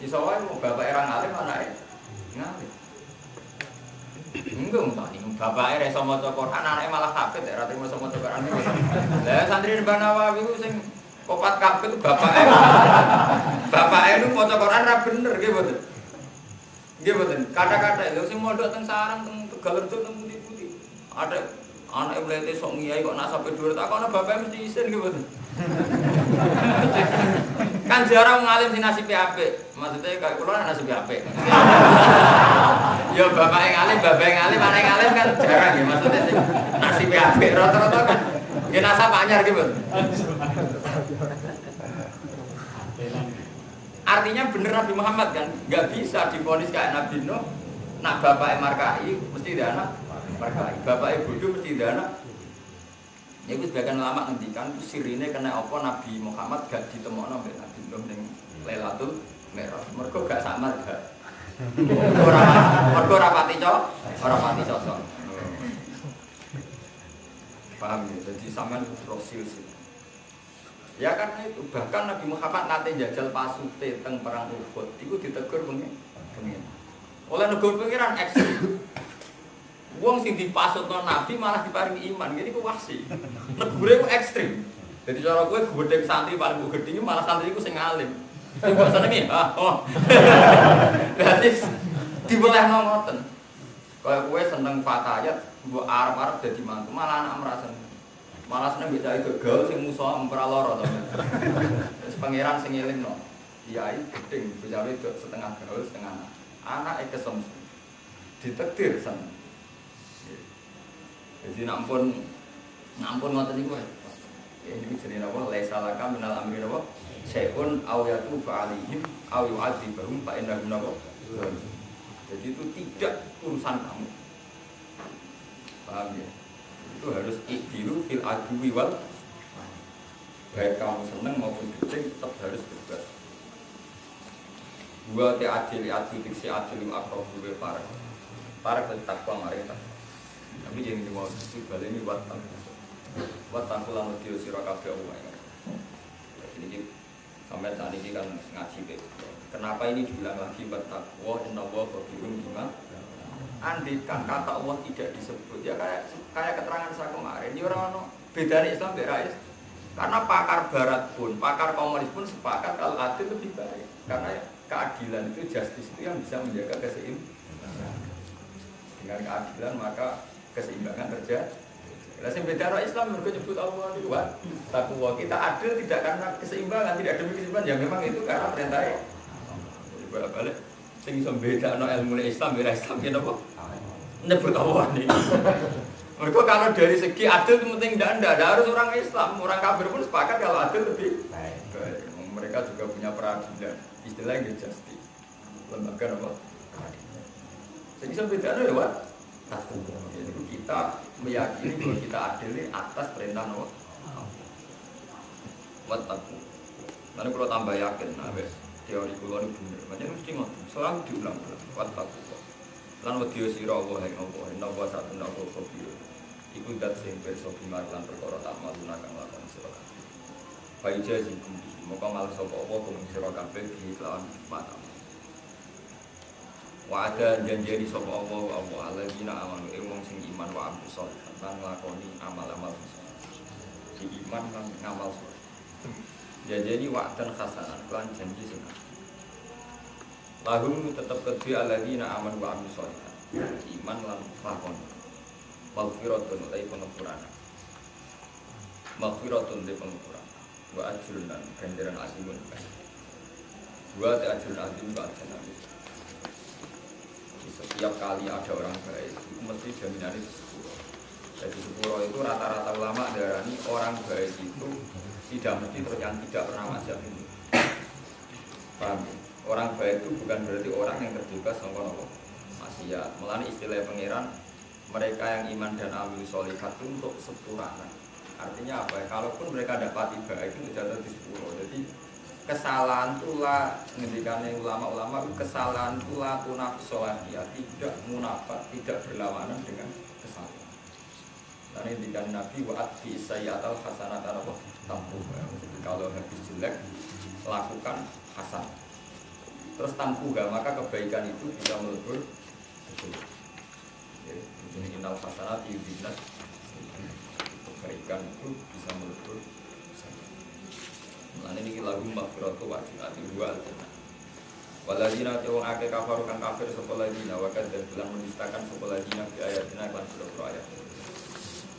Isawai wong bapak orang alim anaknya ngalim. Enggak mungkin bapak era sama Quran anaknya malah kafir ya rata mau sama Quran. Lah santri di Banawawi itu sing kopat kafir itu bapak itu mau Quran ra bener nggih mboten. Nggih mboten. Kata-kata lho sing mondok teng sarang teng Tegalerjo teng putih-putih. Ada anak mlete sok ngiyai kok nak sampai dhuwur tak ana bapake mesti isin nggih mboten. Kan jarang ngalim sing nasibe apik. Maksudnya kayak kula nasib apik. Ya bapake ngalim, bapake ngalim, anake ngalim kan jarang ya maksudnya sing nasibe apik rata-rata kan nggih nasab anyar nggih mboten. Artinya bener Nabi Muhammad kan nggak bisa divonis kayak Nabi Nuh. Nak bapaknya markai mesti dia anak markai, bapaknya bodoh mesti dia anak. Ini itu sebagian lama ngendikan itu sirine kena apa Nabi Muhammad gak ditemokno mbek Nabi Nuh ning Lailatul Mi'raj. Mergo gak samar gak. Mergo ora pati cocok. Paham ya? Jadi sampean prosil sih. Ya karena itu bahkan Nabi Muhammad nanti jajal pasute teng perang Uhud itu ditegur pengen. Oleh negur pengiran ekstrim. Wong sing dipasutno Nabi malah diparingi iman. Jadi ku wasi. Negure ku ekstrim. Jadi cara kowe gedhe santri paling gedhe malah santri ku sing alim. Sing bahasane piye? Berarti dibelehno ngoten. Kaya kowe seneng fatayat mbok arep-arep dadi mantu malah anak merasa malah seneng beda itu gaul sing musuh memperaloro to. Terus pangeran sing ngelingno. Kiai gedeng bojane setengah gaul setengah anak kesem. Ditakdir seneng. Jadi nampun ngoten niku. Ya ini jenenge apa? Laisa laka minal amri apa? Syai'un aw yatubu alaihim aw yu'adzibahum fa innahum napa. Jadi itu tidak urusan kamu. Paham ya? Itu harus ikhtiru fil adwi wal baik kamu seneng maupun gedeng tetap harus bebas. Dua adili diksi adili akrobu be para takwa mereka. Tapi jangan dimau sisi balik ini buat takulan video sirah kabeh Allah. Jadi sampai saat ini kan ngaji be. Kenapa ini dibilang lagi buat takwa inna wa khabirun bima. Andikan kata Allah tidak disebut ya kayak keterangan saya kemarin ini orang beda Islam berais karena pakar Barat pun pakar komunis pun sepakat kalau adil lebih baik karena keadilan itu justice itu yang bisa menjaga keseimbangan dengan keadilan maka keseimbangan terjadi. Nah, yang beda orang Islam mereka nyebut Allah itu takwa kita adil tidak karena keseimbangan tidak demi keseimbangan ya memang itu karena perintahnya. Balik sing iso bedakno ilmu Islam ora Islam ki napa? Nyebut Allah ini. Mergo kalau dari segi adil itu penting ndak harus orang Islam, orang kafir pun sepakat kalau adil lebih baik. Mereka juga punya peradilan, istilahnya justice. Lembaga apa? Jadi iso bedakno ya, Pak. Jadi kita meyakini bahwa kita adil ini atas perintah Allah. Wattaqu. Nanti kalau tambah yakin, nah teori kula ini bener, macam mesti ngoten. Seorang diulang-ulang, wattaqu. Lan wedi sira Allah ing apa, napa satuna apa kobir. Iku dat sing pirsa bimar lan perkara tak maluna kang lakon sira kabeh. Baija sing kundi, moko mal sapa apa kang sira kabeh dilawan mata. Wa ada janji sapa apa alladzina amanu wong sing iman wa amil salih lan nglakoni amal-amal saleh. Di iman lan ngamal saleh. Jadi wa'dan hasanan lan janji sing lahum tetap kedua alladzina amanu wa amilus sholihat iman lan lakon maghfiratun utai pengampuran maghfiratun de pengampuran wa ajrun lan ganjaran azimun wa ajrun azim wa ajrun setiap kali ada orang baik itu mesti jaminannya sepuluh. Jadi sepuluh itu rata-rata ulama darani orang baik itu tidak mesti terus yang tidak pernah maksiat ini. Paham? Orang baik itu bukan berarti orang yang terbebas sangka napa maksiat. Mulane istilah pangeran mereka yang iman dan amil sholihat itu untuk sepurana. Artinya apa ya? Kalaupun mereka dapat baik itu jatuh di sepuluh. Jadi kesalahan itulah ngendikane ulama-ulama kesalahan itulah tunafis sholahiyah, tidak munafat, tidak berlawanan dengan kesalahan. Dan ngendikan Nabi wa'at bi sayyatal hasanatan apa tampuha. Kalau habis jelek lakukan hasan. Terus tampuha maka kebaikan itu bisa melebur. Ya, ini inal hasanat yudinat. Kebaikan itu bisa melebur. Mulane niki lagu maghfiratu wa ati dua aljanna. Waladina wong akeh kafir kang kafir sapa ladina wa kadzdzab bilang mendustakan sapa ladina bi ayatina lan sura ayat.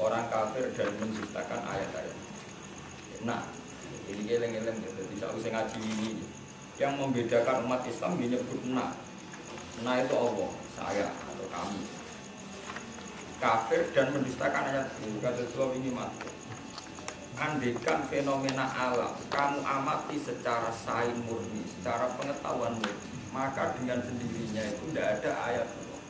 Orang kafir dan mendustakan ayat-ayat. Nah, ini geleng-geleng jadi tidak usah ngaji ini. Yang membedakan umat Islam menyebut nah. Nah itu Allah, saya atau kami. Kafir dan mendustakan ayat itu kata Allah ini mati. Andekan fenomena alam kamu amati secara sains murni, secara pengetahuan murni, maka dengan sendirinya itu tidak ada ayat Allah.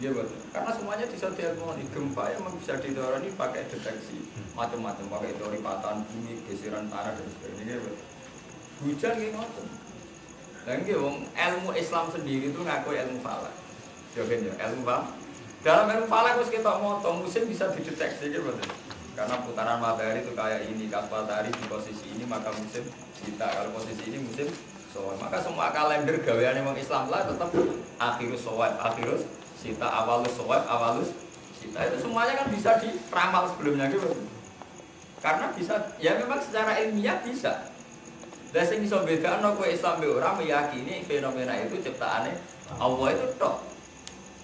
Ya betul. Karena semuanya bisa diharmoni. Gempa yang bisa didorong pakai deteksi macam-macam, pakai teori patahan bumi, geseran tanah dan sebagainya. Betul. Hujan gitu macam. Dan ilmu Islam sendiri itu ngaku ilmu falak. Jawabnya ilmu falak. Dalam ilmu falak harus kita ngomong musim bisa dideteksi gitu betul. Karena putaran matahari itu kayak ini, kalau matahari di posisi ini maka musim kita, kalau posisi ini musim soal. Maka semua kalender gawean yang Islam lah tetap akhirus soal, akhirus sita, awalus soal, awalus sita itu semuanya kan bisa diramal sebelumnya gitu. Karena bisa, ya memang secara ilmiah bisa. Dan sing iso bedakno kowe Islam be ora meyakini fenomena itu ciptaane Allah itu tok.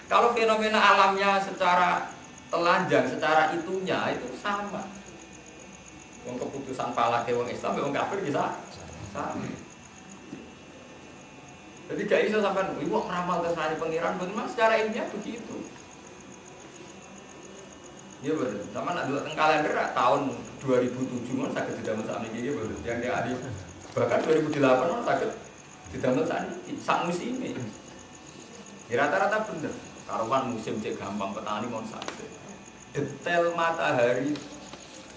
Kalau fenomena alamnya secara telanjang, secara itunya itu sama. Wong keputusan falake wong Islam be wong kafir bisa sama. Jadi gak iso sampean iku ngeramal kersane pengiran, memang secara ilmiah begitu. Iya betul. Sama nak dulu teng kalender tahun 2007 kan saged didamel sakniki iki betul. Yang dia adi bahkan 2008 kan saged didamel sakniki sak musim ini. Rata-rata bener. Karuan musim cek gampang petani mau sakit. Detail matahari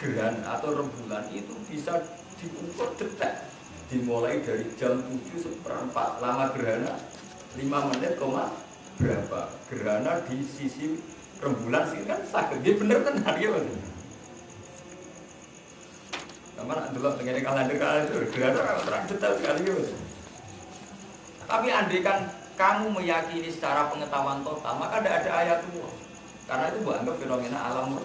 gerhana atau rembulan itu bisa diukur detail. Dimulai dari jam 7:04 lama gerhana 5 menit koma berapa gerhana di sisi rembulan sih kan sakit. Dia bener tenar gitu. Sama nak delok tengene kalender itu gerhana terang detail sekali gitu. Tapi andaikan kamu meyakini secara pengetahuan total, maka tidak ada ayat Allah. Karena itu bukan anggap fenomena alam.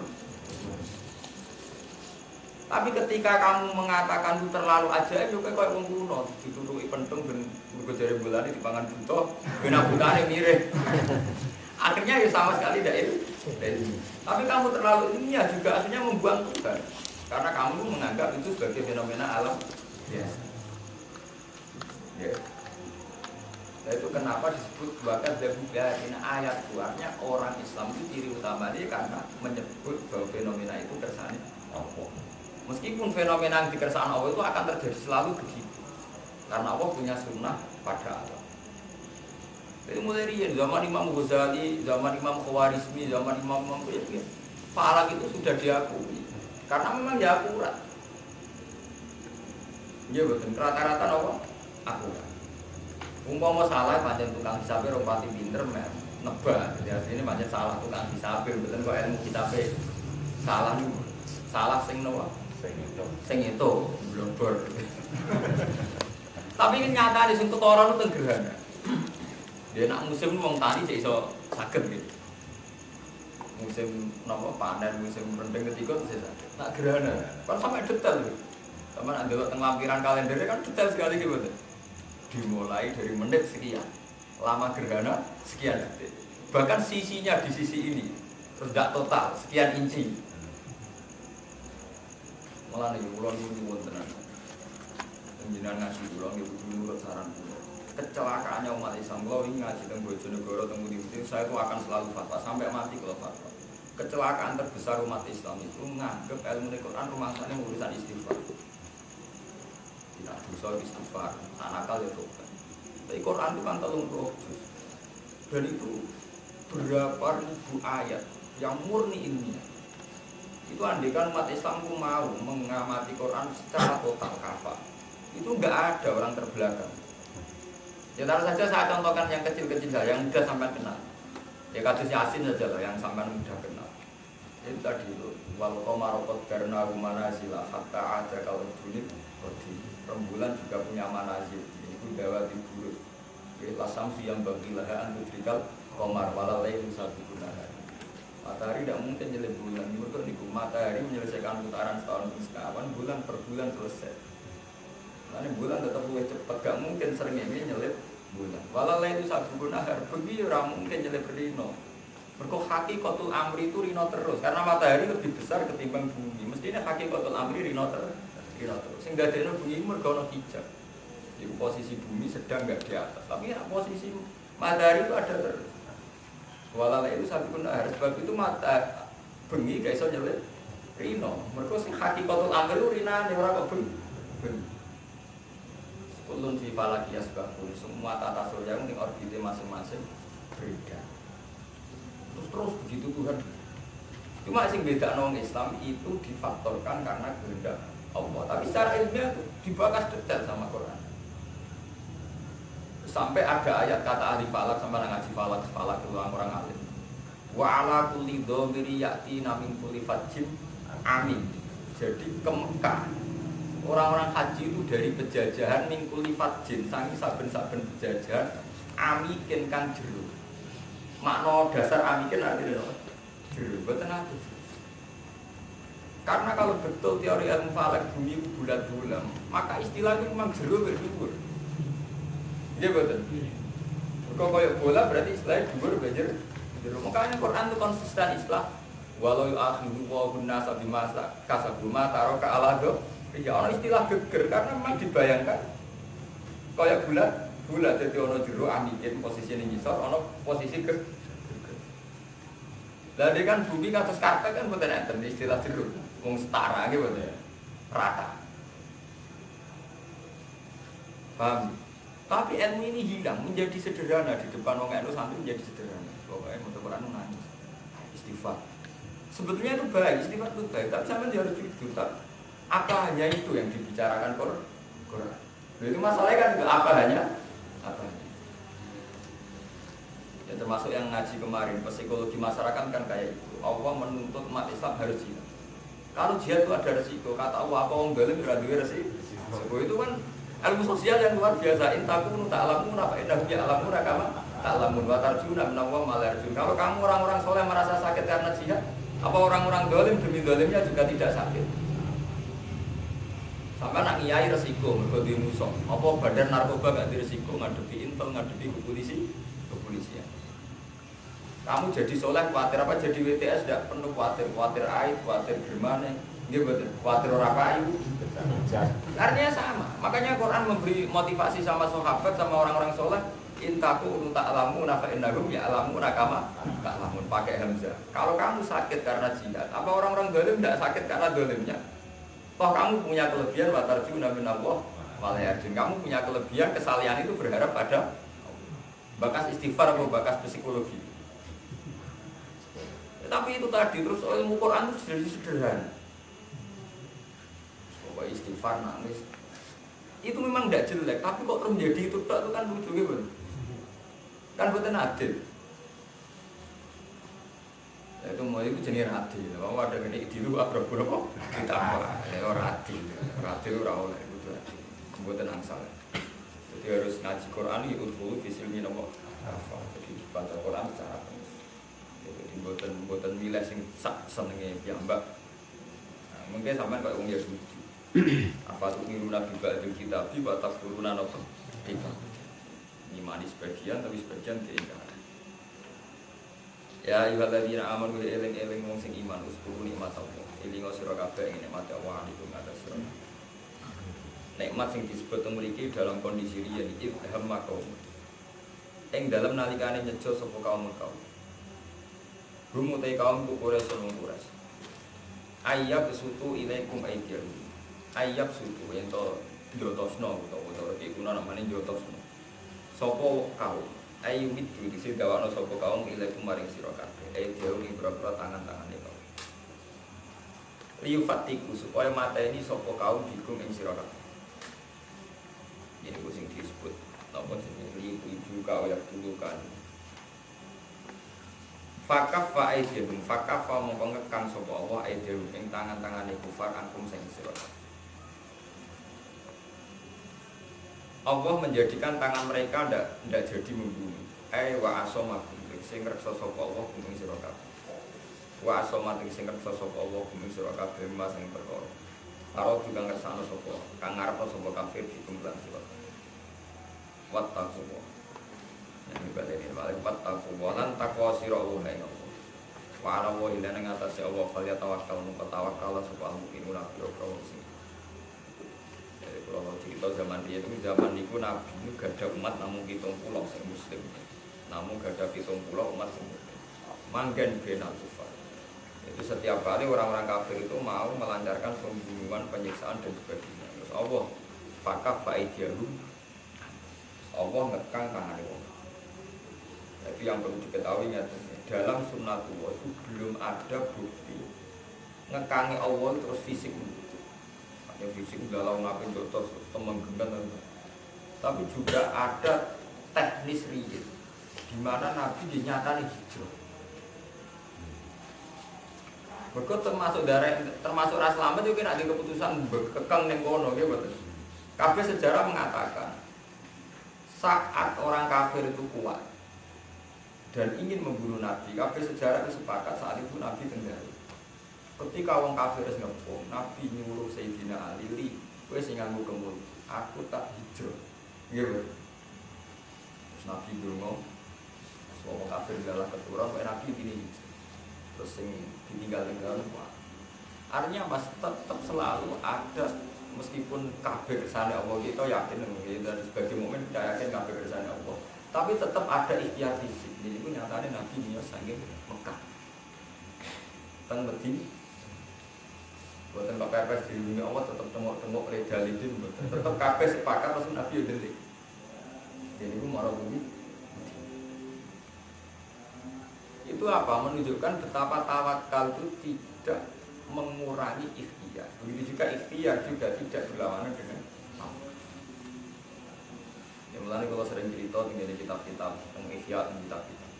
Tapi ketika kamu mengatakan itu terlalu ajaib, juga kayak wong kuno, ditutupi pentung dan bergejari bulan di pangan buto, bina butane mirip. Akhirnya ya sama sekali tidak itu. Tapi kamu terlalu ini ya juga akhirnya membuang Tuhan. Karena kamu menganggap itu sebagai fenomena alam. Yes. Yeah. Nah, itu kenapa disebut bahkan ini ayat buahnya orang Islam itu ciri utamanya karena menyebut bahwa fenomena itu kersane Allah. Meskipun fenomena yang dikersane Allah itu akan terjadi selalu begitu. Karena Allah punya sunnah pada alam. Itu mulai dari zaman Imam Ghazali, zaman Imam Khawarizmi, zaman Imam Falak itu sudah diakui. Karena memang dia akurat. Iya betul. Rata-rata apa? Akurat. Umpama salah pancen tukang hisabe ora pati pinter nebak. Jadi asline pancen salah tukang hisabe mboten kok ilmu kitabe. Salah sing nopo? Sing itu blobor. Tapi ini nyata di sing ketara nu teng gerhana. Dia nak musim wong tani cek iso saged gitu. Musim nopo panen, musim rendeng ketiga itu saged. Nak gerhana kan sampai detail gitu. Sama nak delok teng lampiran kalendernya kan detail sekali gitu. Dimulai dari menit sekian, lama gerhana sekian detik. Bahkan sisinya di sisi ini terus tidak total sekian inci. Malah nih ulon nyuwun tenan. Penjinan ngaji ulon ibu nurut saran ulon. Kecelakaannya umat Islam kalau ini ngaji teng Bojonegoro teng Budi saya itu akan selalu fatwa sampai mati kalau fatwa. Kecelakaan terbesar umat Islam itu menganggap ilmu Al-Quran rumangsane urusan istighfar. Tidak dosa istighfar, nakal ya tobat. Tapi Quran itu kan 30 juz. Dan itu berapa ribu ayat yang murni ilmiah. Itu andikan umat Islam itu mau mengamati Quran secara total kafah. Itu enggak ada orang terbelakang. Ya taruh saja saya contohkan yang kecil-kecil saja, yang mudah sampai kenal. Ya kasus Yasin saja lah yang sampai mudah kenal. Itu tadi itu, walau komarokot karena manazila hatta ada kalau junit di rembulan juga punya manazil. Itu dawa di buruk. Lasamsi yang bagilah antudrikal komar walalai satu gunakan. Matahari tidak mungkin nyelip bulan. Menurut niku matahari menyelesaikan putaran setahun sekawan, bulan per bulan selesai. Karena bulan tetap lebih cepat, gak mungkin sering ini nyelip bulan. Walalai itu satu gunakan. Begitu orang mungkin nyelip rino. Mergo hakikatul amri itu rino terus. Karena matahari lebih besar ketimbang bumi. Mestinya hakikatul amri rino terus. Sing dadekno bumi mergo ana hijab. Di posisi bumi sedang enggak di atas. Tapi ya, posisi matahari itu ada terus. Walalai itu satu gunakan. Sebab itu mata bengi gak iso nyelip rino. Mergo sing hakikatul amri itu rinane ora kok bengi. Kulun fi falaki yasbahun, semua tata surya yang orbitnya masing-masing beda. Terus begitu Tuhan. Cuma sing beda nong Islam itu difaktorkan karena kehendak Allah. Tapi secara ilmiah itu dibahas detail sama Quran. Sampai ada ayat kata ahli falak sampai ngaji falak itu orang alim. Wa ala kulli dhamiri ya'ti min kulli fajjin amin. Jadi ke Mekah orang-orang haji itu dari penjajahan mingkuli fajin, sangi saben-saben penjajahan amikin kan jero. Makna dasar amikin artinya apa? Jero, betul ada. Karena kalau betul teori ilmu falak bumi itu bulat-bulat, maka istilah itu memang jero berdua. Iya betul. Kalau kayak bola berarti istilahnya dua belajar jero. Makanya Quran itu konsisten istilah. Walau akhiru wa gunna sabimasa kasabuma taroka alado. Ya orang istilah geger karena memang dibayangkan kayak bulat jadi ono jero amikin posisi ini ngisor ono posisi geger. Lah kan bumi kados karpet kan mboten enten istilah jero wong setara nggih mboten rata. Paham? Tapi ilmu ini hilang menjadi sederhana di depan wong NU sampai menjadi sederhana. Pokoknya mau Quran nangis. Istighfar. Sebetulnya itu baik, istighfar itu baik, tapi sampean harus jujur. Apa hanya itu yang dibicarakan Quran? Itu masalahnya kan juga apa hanya? Ya termasuk yang ngaji kemarin, psikologi masyarakat kan kayak itu. Allah menuntut umat Islam harus jihad. Kalau jihad itu ada resiko, kata Allah apa orang dalam beradu resiko itu kan ilmu sosial yang luar biasa. Intakunu ta'lamun fa innahum ya'lamun kama ta'lamun wa tarjuna minallah ma la yarjun. Kalau kamu orang-orang soleh merasa sakit karena jihad, apa orang-orang zalim demi zalimnya juga tidak sakit? Sampai nak ngiyai resiko mergo di musuh. Apa badan narkoba gak di resiko ngadepi intel, ngadepi kepolisian. Kamu jadi soleh khawatir apa jadi WTS tidak penuh khawatir aib, khawatir gimana? Nggih betul. Khawatir ora payu. Artinya sama. Makanya Quran memberi motivasi sama sahabat sama orang-orang soleh. Intaku ta'lamu fa innahum ya'lamu kama ta'lamun pakai hamzah. Kalau kamu sakit karena jihad, apa orang-orang zalim tidak sakit karena zalimnya? Toh kamu punya kelebihan watarjuna minallah wala yarjun. Kamu punya kelebihan kesalihan itu berharap pada bakas istighfar atau bakas psikologi. Tapi itu tadi terus ilmu Quran itu jadi sederhana. Pokoknya istighfar nangis. Itu memang tidak jelek, tapi kok terus menjadi itu kan lucu gitu. Kan betul adil. Itu mau itu jenis adil. Kalau ada gini dulu apa berapa ditambah. Ya orang adil orang oleh itu adil. Kemudian angsal. Jadi harus ngaji Quran itu dulu visilnya nomor apa. Jadi baca Quran secara penuh. Jadi buatan milih sing senengnya piyambak. Nah, mungkin sampai kalau orang Yahudi. Apa tuh niru nabi ba'dul kitab bi wa takfuruna napa. Imani sebagian tapi sebagian tidak. Ya ayyuhalladzina amanu eling-eling wong sing iman uskuru nikmat Allah. Elingo sira kabeh ing nikmat Allah niku ngatas sira. Nikmat sing disebut mriki dalam kondisi riyen iki hamma kaum. Ing dalam nalikane nyejo sapa kaum. Rumu te kaum Quraisy sulung Quraisy. Ayyab sutu ilaikum aidiyahum. Ayyab sutu ento jotosno utawa iki kuna namane jotosno. Sopo kaum ayu mitu dise gawakno sapa kaum ilaikum maring sira kabeh jauh ing boro tangan-tangane kaum liyu fatiku supaya mateni sapa kaum dikum ing sira kabeh ini ku sing disebut napa jenenge liyu tuju kaya tulukan fakafa aidhum fakafa mongko ngekang sapa Allah aidhum ing tangan-tangane kufar angkum sing sira Allah menjadikan tangan mereka tidak jadi membunuh. Wa asomakum sing reksa sapa Allah kuming sira kabeh. Wa asomakum sing reksa sapa Allah kuming sira kabeh mas ing perkara. Karo juga ngersano sapa kang ngarep sapa kafir dikumpulkan sira. Wattaqwa. Nek baleni wale wattaqwa lan takwa sira Allah ing Allah. Wa ala wa ila ning atase Allah fal tawakkal mung tawakkal sapa mukminuna biro sing kalau cerita zaman dia itu zaman itu Nabi itu gak ada umat namun 70 sing muslim namun gak ada 70 umat sing muslim manggen benal kufar itu setiap kali orang-orang kafir itu mau melancarkan pembunuhan, penyiksaan dan sebagainya terus Allah fakaf faidiyahu Allah ngekang tangan Allah tapi yang perlu diketahui dalam sunnatullah itu belum ada bukti ngekangi Allah terus fisik yang fisik galau ngapin jotos teman gendan tapi juga ada teknis rigid di mana Nabi dinyatakan hijrah. Berikut termasuk ras selamat juga ada keputusan kekang neng kono gitu. Kabeh sejarah mengatakan saat orang kafir itu kuat dan ingin membunuh Nabi, kabeh sejarah itu sepakat saat itu Nabi kendali. Ketika orang kafir wis ngepung, Nabi nyuruh Sayyidina Ali, kowe sing nganggo kemul, aku tak hijrah. Nggih, terus Nabi ndonga, wong kafir galah keturun, kowe Nabi ini terus sing ditinggal-tinggal. Artinya Mas tetap selalu ada meskipun kafir kersane Allah kita yakin dan sebagai mukmin kita yakin kafir kersane Allah. Tapi tetap ada ikhtiar fisik. Jadi itu nyatane Nabi miyos saking Mekah. Teng Medina buatan Pak Pepes di dunia Allah tetap tengok-tengok legalidin tetap kabeh sepakat Rasul Nabi yang delik jadi itu marah bumi itu apa? Menunjukkan betapa tawakal itu tidak mengurangi ikhtiar begitu juga ikhtiar juga tidak berlawanan dengan Allah yang mulanya kalau sering cerita tinggal di kitab-kitab mengikhtiar kitab-kitab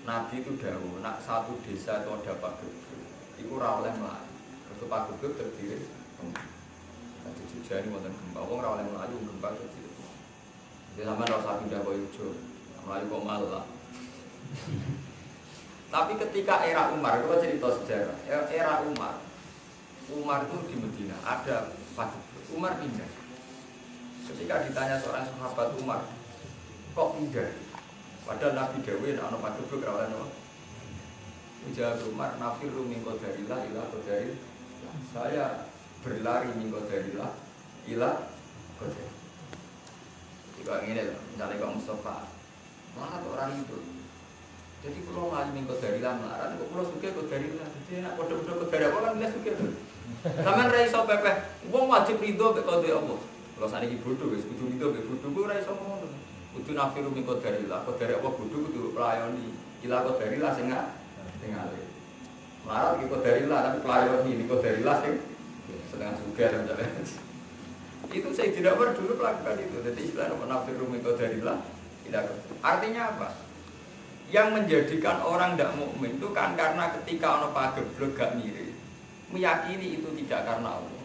Nabi itu dahulu nak satu desa itu ada paguyuban itu rawleh melayu itu paguyuban terdiri di Jogja ini wonten gempa wong rawleh melayu gempa terdiri jadi sama rasa pindah boyojo melayu kok malah tapi ketika era Umar kalau cerita sejarah era Umar itu di Medina ada paguyuban Umar pindah ketika ditanya seorang sahabat Umar kok pindah padahal Nabi Dawud ana paguyuban rawleh apa Ujah Umar nafiru min qadarillah ila qadaril saya berlari min qadarillah ila qadar. Jika ngene lho, misalnya kok Mustafa melarat orang itu. Jadi kalau ngali min qadarillah melarat kok kula suke qadarillah. Jadi nek padha-padha qadar apa kan wis suke. Sampeyan ra iso pepeh. Wong wajib rido mek qadar Allah. Kalau saniki bodho wis kudu rido mek bodho ku ora iso ngono. Kudu nafiru min qadarillah. Qadar apa bodho kudu pelayani. Ila qadarillah sing tinggal melarat ikut dari lah tapi pelayan ini ikut dari lah sedang suka dan jalan itu saya tidak dulu melakukan itu jadi istilah menafsir rumit ikut dari lah tidak artinya apa yang menjadikan orang tidak mukmin itu kan karena ketika orang pageblok gak mirip meyakini itu tidak karena Allah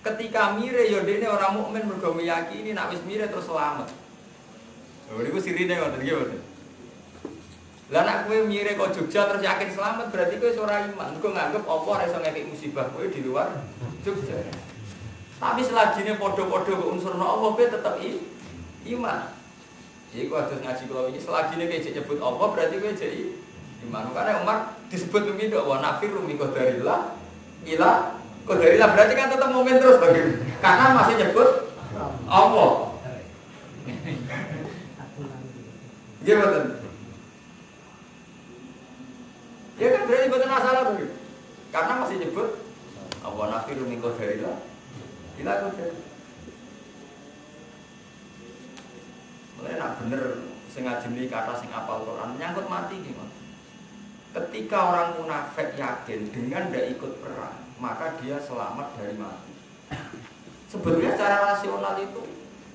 ketika mirip yodene orang mukmin mergo meyakini nak wis mirip terus selamat itu sirine ngoten nggih lah nek kowe mire kok Jogja terus yakin selamat berarti kowe ora iman. Kowe nganggep apa ora iso ngekek musibah kowe di luar Jogja. Tapi selagine padha-padha kok unsurna Allah kowe tetep iman. Iku atus ngaji kula iki selagine kowe nyebut Allah berarti kowe jek iman. Karena Umar disebut pemimpin wa nafiru min qadarillah ila qadarillah berarti kan tetap mukmin terus bagi. Karena masih nyebut Allah. Iya betul. Ya kan berarti betul masalah tuh. Karena masih nyebut apa nafiru min qadarillah ila qadar. Mulai nak kata sing apal Quran menyangkut mati gimana? Ketika orang munafik yakin dengan tidak ikut perang, maka dia selamat dari mati. Sebetulnya secara rasional itu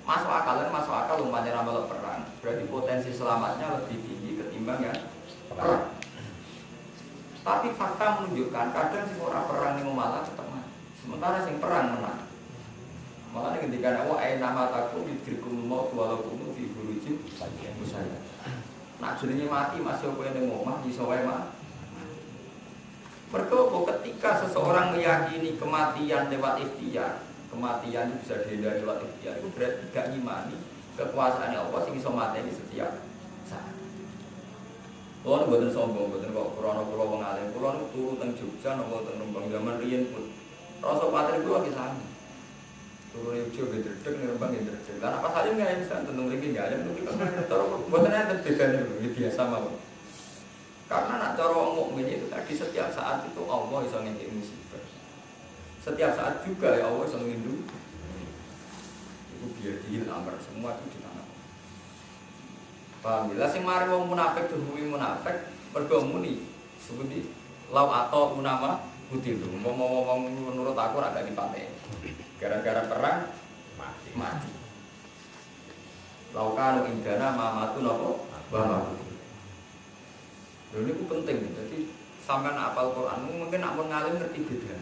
masuk akal umpamanya ramal perang, berarti potensi selamatnya lebih tinggi ketimbang yang perang. Tapi fakta menunjukkan kadang si orang perang ini malah tetap mati, sementara sing perang menang. Malah ketika awak nama takut didirikum mau walaupun fi burujin musaya. Nak jenenge mati masih apa yang ngomah di sawah mah. Mergo ketika seseorang meyakini kematian lewat ikhtiar, kematian itu bisa dihindari lewat ikhtiar, itu berarti gak ngimani kekuasaan Allah sing iso mateni setiap saat. Kulo mboten sombong, mboten kok krana kula wong alim. Kulo niku turu teng Jogja napa teng Rembang zaman riyen pun. Rasa patri kula ki sami. Turu Jogja gedredeg Rembang gedredeg. Lah apa saja nggak bisa tentang mriki nggak ada mriki kan mboten ada bedane biasa mawon. Karena nak cara wong mukmin itu tadi setiap saat itu Allah iso ngekek musibah. Setiap saat juga ya Allah iso nglindungi. Itu biadil amr semua itu di tangan. Paham ya? Sing mari wong munafik dihukumi munafik mergo muni sebuti lau atau unama butil. Ngomong menurut aku ora gak dipateni. Gara-gara perang mati. Laukanu indana mamatu napa bama. Ini itu penting, jadi sampai apal Quran mungkin nak ngalim ngerti beda.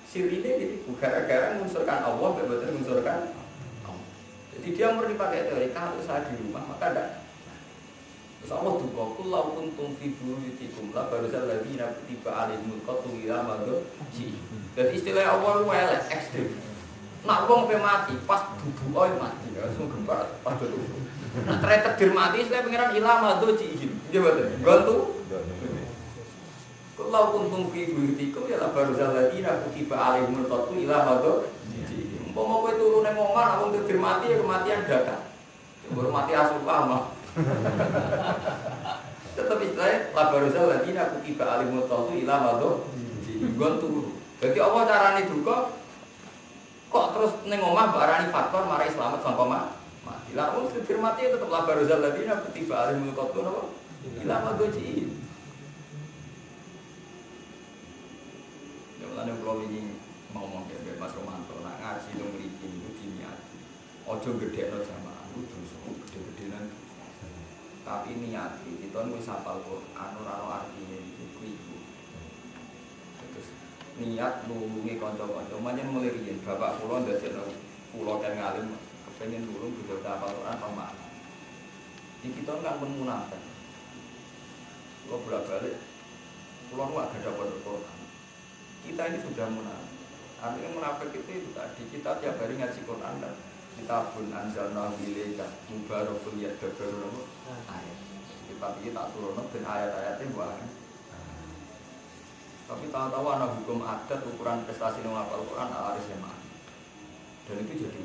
Sirine gitu, gara-gara mengunsurkan Allah, betul-betul mengunsurkan Allah. Jadi dia mesti pakai teori kalau saya di rumah maka ada. Terus Allah duka, kullau kuntum fi buyutikum la baruzal ladzina kutiba alaihimul qatlu ila madji. Jadi istilah Allah itu elek ekstrem. Nak wong pe mati pas bubuh mati, langsung gempar pas dulu. Nak takdir mati istilah pengiran ila madji. Iya betul. Gantu kalau kuntum fi buyutikum ya la baruzal ladina kutiba alaihimul qatlu ila madji. Umpama kowe turu ning omah wong takdir mati ya kematian dadak. Mbok mati asuh lama. Tetap istilahnya la baruzal ladina kutiba alaihimul qatlu ila madji. Gantu. Jadi apa carane duka? Kok terus ning omah barani faktor marai selamat sampai mati. Lah wong takdir mati tetep la baruzal ladina kutiba alaihimul qatlu napa? Ila madji. Mulane kula wingi ngomong kene Mas Romanto, nak ngaji nang mriki niku diniati. Aja gedhekno jamaah niku dosa gede-gedenan. Tapi niati kita wis hafal Quran ora ono artine iku. Terus niat nulungi kanca-kanca. Manjen mulai riyen bapak kula ndadekno kula kan ngalim kepengin nulung bisa hafal Quran pamane. Iki kita kan pun munafik. Kula bolak-balik kula nu agak dapat Quran. Kita ini sudah munafik. Artinya munafik itu tadi kita tiap hari ngaji Quran dan kita pun anjalna ilaika mubarakun yadabbarun ayat. Tapi kita turun dan ayat-ayatnya bukan. Tapi tahu-tahu ana hukum adat ukuran prestasi nang hafal Quran ala SMA. Dan itu jadi.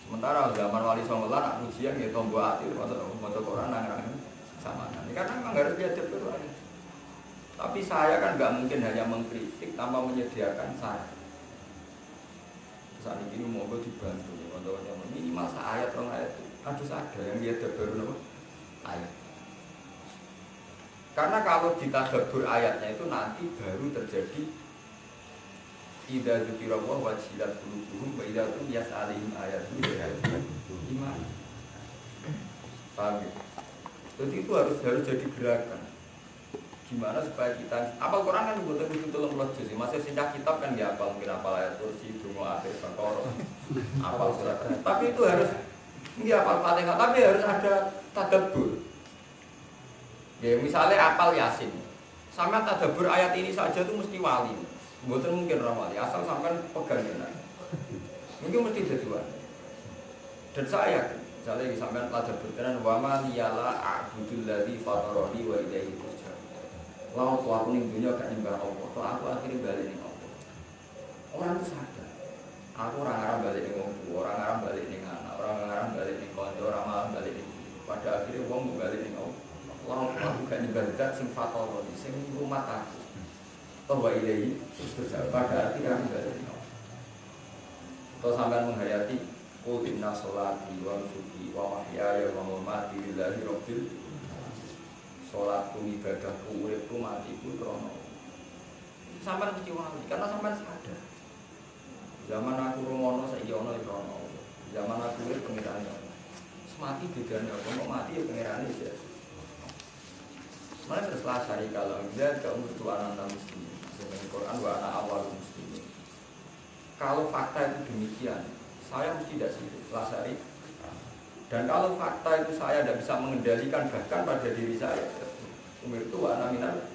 Sementara zaman Wali Songo nak ujian ya tombo ati maca Quran nang sama. Ini karena memang harus diadab Quran. Tapi saya kan nggak mungkin hanya mengkritik tanpa menyediakan saran. Saat ini mau dibantu, teman-teman minimal ayat orang ayat harus ada yang dia baru nama ayat. Karena kalau kita tadabbur ayatnya itu nanti baru terjadi idza dzikirallah wajilat qulubuhum wa idza tuliyat alaihim ayatu iman. Paham ya? Jadi itu harus jadi gerakan. Gimana supaya kita apal Quran kan butuh tolong sih masih sindah kitab kan dia apal mungkin apal ayat kursi dungo akhir fakor apal surat tapi itu harus dia apal Fatihah tapi harus ada tadabbur ya misalnya apal Yasin sampai tadabbur ayat ini saja itu mesti wali bukan mungkin orang wali asal sampai pegang benar mungkin mesti jadi wali dan saya misalnya sampai tadabbur dan wama liyala a'budul ladzi fatarani wa ilaihi lawan tuh aku ning dunia gak nyembah Allah, tuh aku akhirnya balik ning Allah. Orang itu sadar. Aku orang Arab balik ning wong tua, orang Arab balik ning anak, orang Arab balik ning kanca, orang Arab balik ning. Pada akhirnya wong balik ning Allah. Lawan aku gak nyembah zat sing fatal sing rumah aku. Toh wa ilahi terus pada akhirnya aku balik ning Allah. Atau sampean menghayati Qul inna sholati wa nusuki wa mahyaya wa mamati lillahi rabbil sholatku, ibadahku, uripku, matiku krono. Sampeyan mesti wali karena sampeyan sadar. Zaman aku rumono saiki ana krono. Zaman aku urip pengerane. Mati bedane apa? Mau mati ya pengerane ya. Mana terselah syari kalau dia kaum tuanan muslim. Sebenarnya Quran wa ana awal muslim. Kalau fakta itu demikian, saya mesti tidak sirik, lasari. Dan kalau fakta itu saya tidak bisa mengendalikan bahkan pada diri saya, umur itu anak minat,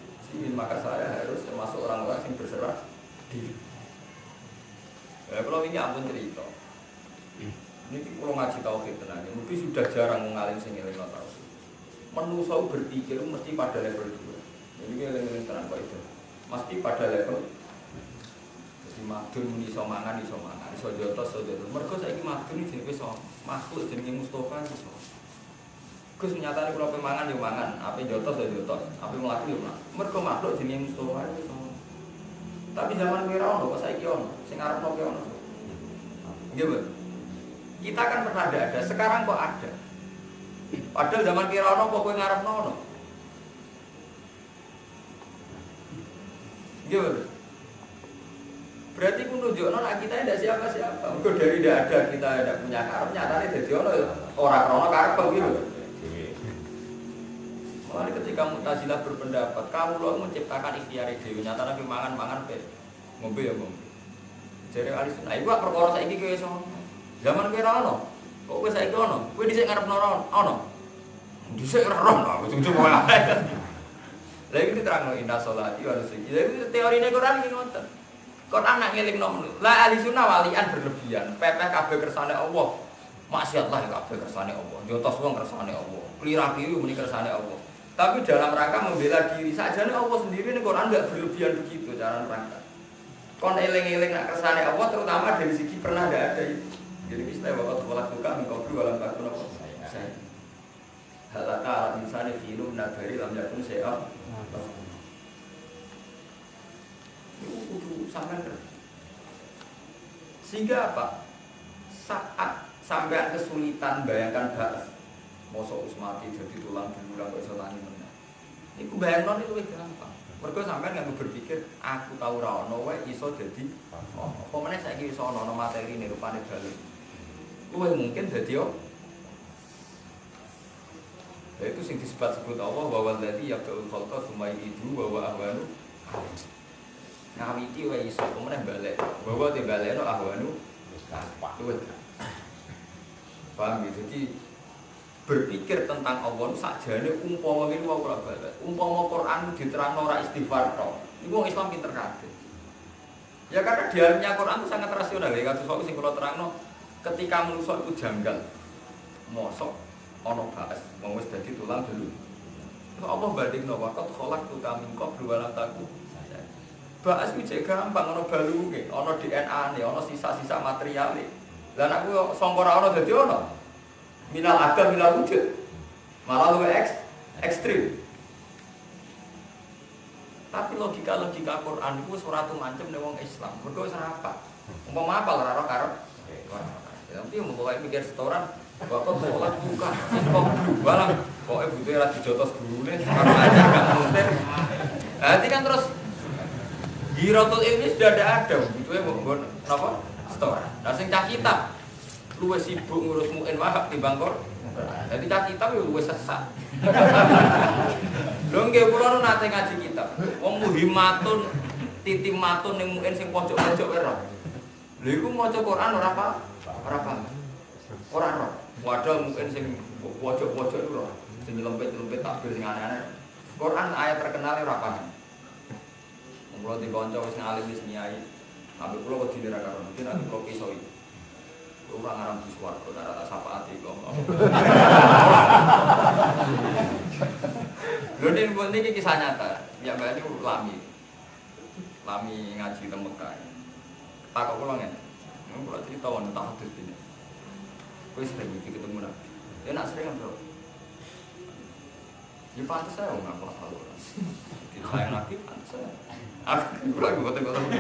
maka saya harus termasuk orang-orang yang berserah diri. Ya, kalau ini ampun cerita, ini kalau ngaji tauhid tenang, mungkin sudah jarang mengalim sengiling tauhid. Manusia berpikir mesti pada level 2. Jadi ngiling tenang kok itu, mesti pada level. Madun iso mangan, iso jotos. Mergo saiki madun iki jenenge iso makhluk jenenge Mustofa iso. Gus nyatane kula pemangan yo mangan, ape jotos yo jotos, ape mlaku yo mlaku. Mergo makhluk jenenge Mustofa iso. Tapi zaman kowe ora ono kok saiki ono, sing arepno kowe ono. Nggih, Bu. Kita kan pernah ada, sekarang kok ada. Padahal zaman kira ono kok kowe ngarepno ono. Nggih, Bu. Berarti ku nunjukno nek kita ndak siapa-siapa. Mergo dari ndak ada kita ndak punya karep, nyatane dadi ono ora krana karep iki lho. Mulane ketika Mu'tazilah berpendapat, kamu lho menciptakan ikhtiar dhewe, nyatane ki mangan-mangan pe. Ngombe ya ngombe. Jare ahli sunnah iku perkara saiki kowe iso. Zaman kowe ora ono. Kok kowe saiki ono? Kowe dhisik ngarepno ono. Dhisik ora ono, ujug-ujug wae. Lha iki diterangno inna sholati wa nusuki. Lha iki teorine Quran iki ngoten. Quran nak ngelingno la ahli sunnah walian berlebihan, pepeh kabeh kersane Allah. Maksiat lah kabeh kersane Allah. Jotos wong kersane Allah. Klira-kliru muni kersane Allah. Tapi dalam rangka membela diri sajane Allah sendiri ning Quran enggak berlebihan begitu cara rangka. Kon eling-eling nak kersane Allah terutama dari segi pernah enggak ada itu. Jadi istilah waktu sholat buka mengkobru walam takun apa? Saya. Halata al-insani filu nadari lam yakun syai'an. Sehingga apa? Saat sampean kesulitan bayangkan bahas mosok usmati jadi tulang belulang kok iso tani meneh. Iku bayangno itu wis gampang. Mergo sampean nggak berpikir aku tahu ra ono wae iso dadi apa meneh saiki iso ono materi ne rupane bali. Luwih mungkin dadi yo. Ya itu sing disebut Allah bahwa dzati yaqul khalqa sumai itu bahwa ahwanu ngawiti wae iso kemudian balik bahwa te balekno ahwanu luwih. Paham gitu. Jadi berpikir tentang Allah sakjane umpama ngene wae ora balik. Umpama Quran diterangno ora istighfar tok. Iku wong Islam pinter kabeh. Ya karena di dalamnya Quran itu sangat rasional ya kados kok sing kula terangno ketika manusa itu janggal. Mosok ana bahas wong wis dadi tulang dulu. Kok apa bandingno waqt kholak tu kami kok berwalang taku. Bahas iki gampang ana balunge, ana DNA-ne, ana sisa-sisa materiale. Lah nek aku sangka ora ana dadi ana. Minal adam minal wujud. Malah luwih ekstrim. Tapi logika Quran iku wis ora tumancem ning wong Islam. Mergo wis ora apa. Umpama apal ora karo. Tapi mau pokoke mikir setoran bapak sholat buka, kok balang, pokoknya butuh rati jotos gurune, karo aja gak mungkin. Nanti kan terus Giratul ilmi sudah ada, butuhnya mau apa? Setoran. Nah sing cah kitab, luwe sibuk ngurus mu'in wahab di Bangkor. Jadi cah kitab ya luwe sesat. Lho nggih kula nate ngaji kitab. Wong muhimatun titimatun ning mu'in sing pojok-pojok ora. Lha iku maca Quran ora apa? Ora paham. Ora ora. Wadah mungkin sing pojok-pojok itu lho, sing nyelempit-nyelempit takbir sing aneh-aneh. Quran ayat terkenal ora paham. Mula dikonco wis ngalim wis nyai. Ambek kula wedi ora karo, mungkin aku kok iso iki. Ora ngaram biswar, ora tak syafaati kok. Lho niki kisah nyata. Ya Mbak ini lami ngaji teng Mekah. Takok kula ngene. Kula cerita wonten tahadus ini. Kowe sering ketemu Nabi. Ya nak sering bro. Ya pantes saya ngaku hafal. Kita Nabi pantes saya. Aku kula ngoten-ngoten.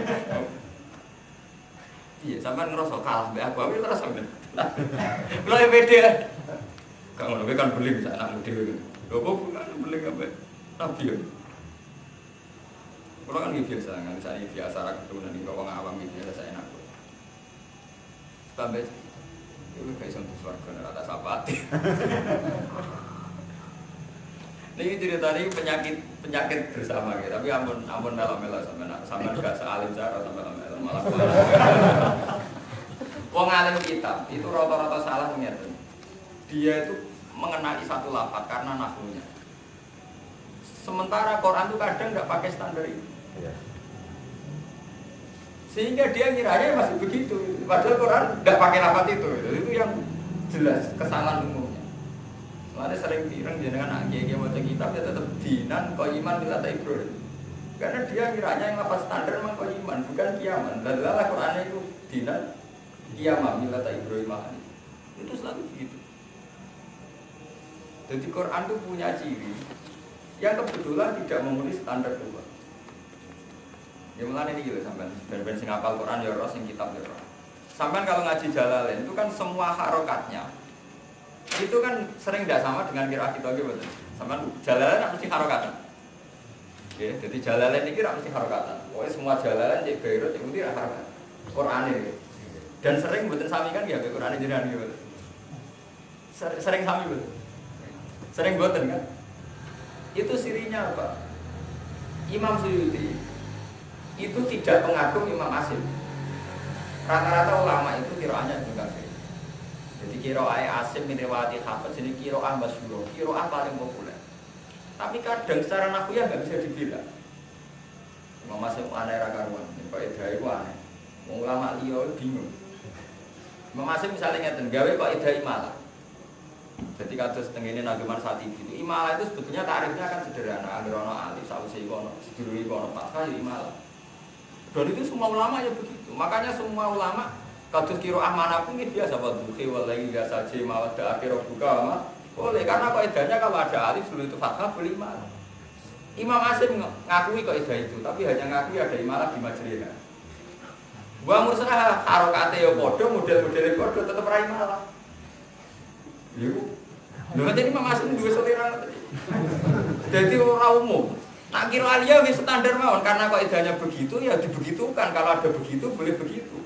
Iya, sampean ngerasa kalah mbek aku terus sampean. Lha beda. Gak ngono kan beling sak anakmu dhewe. Lho kok beling ambek Nabi ya. Kalau kan biasa, kan misalnya biasa keturunan ini orang awam biasa saya enak. Sampai itu kayak sentuh surga neraka sapati. Ini cerita ini penyakit bersama gitu. Tapi ampun melo sampai nggak sealim cara sampai melo malah. Wong alim kitab itu rata-rata salah ternyata. Dia itu mengenali satu lafaz karena nahwunya. Sementara Quran itu kadang nggak pakai standar itu. Sehingga dia ngiranya masih begitu. Padahal Quran nggak pakai lafaz itu. Itu yang jelas kesalahan umumnya. Makanya sering pirang jenengan anak mau cek kitab dia tetap dinan qaiman bila Ibrahim. Karena dia ngiranya yang lafaz standar memang qaiman bukan kiaman. Padahal Quran itu dinan kiaman bila Ibrahim. Itu selalu begitu. Jadi Quran itu punya ciri yang kebetulan tidak memenuhi standar Tuhan. Ya mulane ini gitu sampean ben sing hafal Quran ya ora sing kitab ya ora. Sampean kalau ngaji Jalalain itu kan semua harokatnya itu kan sering tidak sama dengan qiraat kita gitu betul. Sampean Jalalain mesti harokatan. Oke, jadi Jalalain iki ora mesti harokatan. Pokoke semua Jalalain cek Beirut itu ora harokat. Quran ini. Dan sering mboten sami kan ya Quran jenengan gitu. Sering sami betul. Sering mboten kan? Itu sirinya apa? Imam Suyuti itu tidak pengagum Imam Asim. Rata-rata ulama itu kiroahnya juga kafir. Jadi kiroah Asim minewati Hafiz jadi kiroah masyhur, kiroah paling populer. Tapi kadang secara nahwiyah nggak bisa dibilang. Imam Asim aneh rakaruan, kok ida itu aneh. Ulama liya bingung. Imam Asim misalnya ngeten, gawe kok ida imalah. Jadi kados tengene nageman saat itu imalah itu sebetulnya tarifnya kan sederhana, agerono alif sausi kono, sedurunge kono fathah ya imalah. Dan itu semua ulama ya begitu. Makanya semua ulama kados qiraah manapun ini biasa wadhuhi wallahi biasa jema wada akhir buka boleh karena kaidahnya kalau ada alif dulu itu fathah boleh imalah. Imam Asim ngakui kaidah itu, tapi hanya ngakui ada imalah di majriha. Wa mursalah harokate ya padha, model-modele padha tetep ra imalah. Lho, jadi Imam Asim duwe selera. Jadi ora umum. Nak kira alia wis standar mawon karena kaidahnya begitu ya dibegitukan. Kalau ada begitu boleh begitu.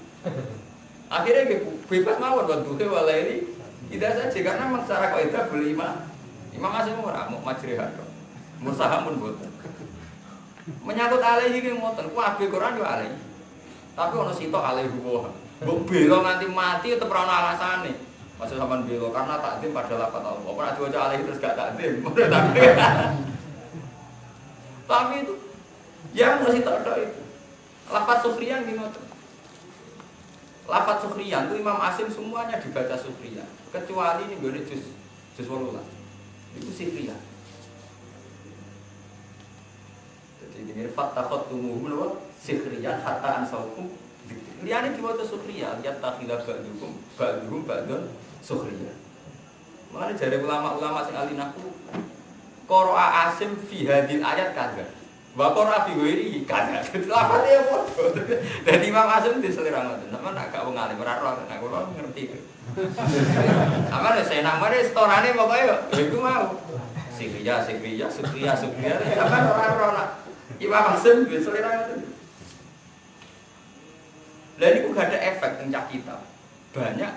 Akhirnya bebas mawon wadhuhi walaili tidak saja karena memang secara kaidah boleh Imam Asim ora mau majrihat. Musahamun boten. Menyangkut alaihi ki ngoten, ku abe Quran yo alaihi. Tapi ono sitok alaihi wa. Mbok bela nganti mati tetep ora ono alasane. Maksud sampean bela karena takdim pada lafaz Allah. Ora diwaca alaihi terus gak takdim. Tapi itu yang masih tak ada itu. Lafaz sufriyan gimana? Lafaz sufriyan itu Imam Asim semuanya dibaca sufriyan. Kecuali ini gone juz 18. Itu sufriyan. Jadi ini fatakhatumuhum wa sufriyan hatta ansaukum. Liyane diwaca sufriyan, ya takhila ba'dhum ba'dun sufriyan. Makanya jare ulama-ulama sing ahli nahwu Qara'a Asim fi hadil ayat kaza. Wa qara'a fi ghairi kaza. Lafate ya padha. Dadi Imam Asim diselera ngoten. Sampe nek gak wong alim ora ora nek kula ngerti. Sampe nek senang mare storane pokoke yo iku mau. Sikriya, sukriya. Sampe ora ora. Imam Asim diselera ngoten. Lah niku gak ada efek teng cah kitab. Banyak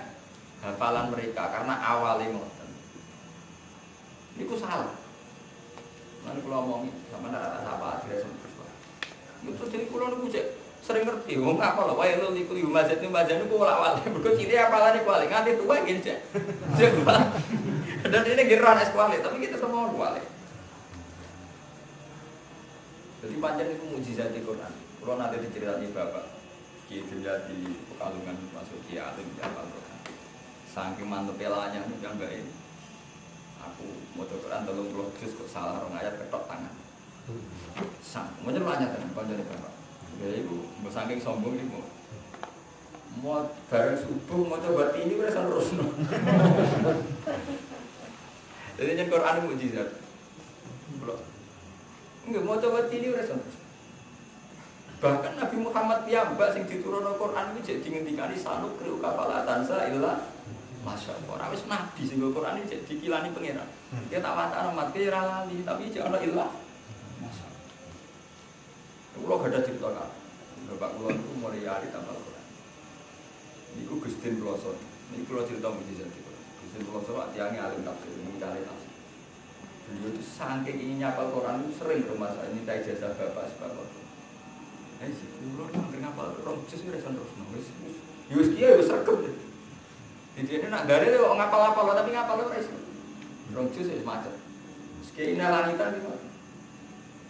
hafalan mereka karena awalnya ngoten. Niku salah. Nanti kalau ngomongin sama anak apa dia sempat. Itu jadi kalau niku sering ngerti. Wong apa lho wae lho niku mazhab niku awal. Mergo ciri apalane kuali nganti tuwa gini cek. Dan ini geran es kuali, tapi kita semua kuali. Jadi pancen niku mukjizat Quran. Kalau nanti diceritani bapak gitu jadi Pekalongan masuk Ki Alim di Al-Quran. Saking mantep pelanya yang baik. Aku mau Quran 30 juz kok salah rong ayat ketok tangan. Sang, macam banyak kan panjang bapak. Ya ibu, saking sombong ibu. Mau bareng subuh mau coba ini udah terus. Jadi yang Quran itu mukjizat. Belum. Enggak mau coba ini udah terus. Bahkan Nabi Muhammad piyambak sing diturunno Quran iki jek dingendikani sanuk kriu kafalatan sa illa masyaallah. Ora wis nabi sing Quran iki jek dikilani pangeran. Ya tak watane mat ki ora lali tapi jek ana illa masyaallah. Kulo gak ada cerita kan. Bapak kulo niku mulai ari tambal Quran. Niku Gustin Ploso. Niki kulo cerita mujizat iki. Gustin Ploso atiane alim tafsir, mencari tafsir. Beliau itu saking ingin nyapal Quran itu sering ke rumah saya minta ijazah bapak sebab itu. Si kulo nang ngapal rong juz wis terus nulis. Yo wis kiye wis rekep. Dene nak gare kok ngapal-apal tapi ngapal ora iso. Rong juz wis macet. Sekene langitan iki.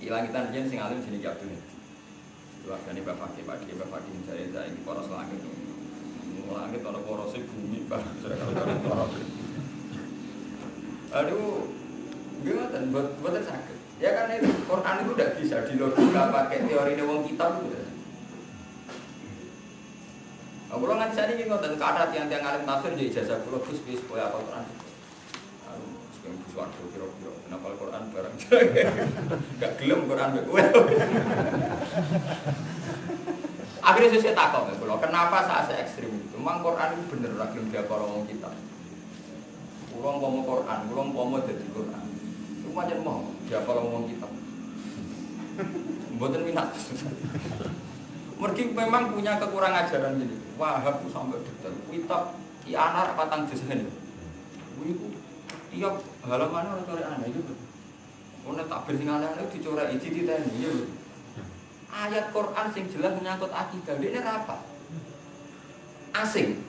Ilangitan yen sing alim jenenge Abdul. Keluargane Bapak Ki, Bapak Ki saya iki poros langit. Langit ana porose bumi Pak. Aduh, gimana? Buatan sakit. Ya karena itu Quran itu tidak bisa dilogika pakai teori wong kitab itu. Aku lo nganti saat ini ngotot kata tiang-tiang alim tafsir jadi ijazah kulo Gus bis supaya apa Quran. Sekarang Gus waktu kira-kira kenapa Quran barang gak gelem Quran kowe. Akhirnya saya takut ya kulo kenapa saat saya ekstrim itu. Memang Quran itu bener ora gelem diapal wong kitab. Kulo mau Quran, kulo mau dadi Quran. Cuma aja mau siapa ngomong kita mboten minat. Mergi memang punya kekurangan ajaran gini. Wahab sampai detail. Kitab Ki Anar patang desain. Iku tiap halaman ora coret aneh itu. Ono takbir sing aneh dicoret iki diteni ya. Ayat Quran sing jelas menyangkut akidah ini apa? Asing.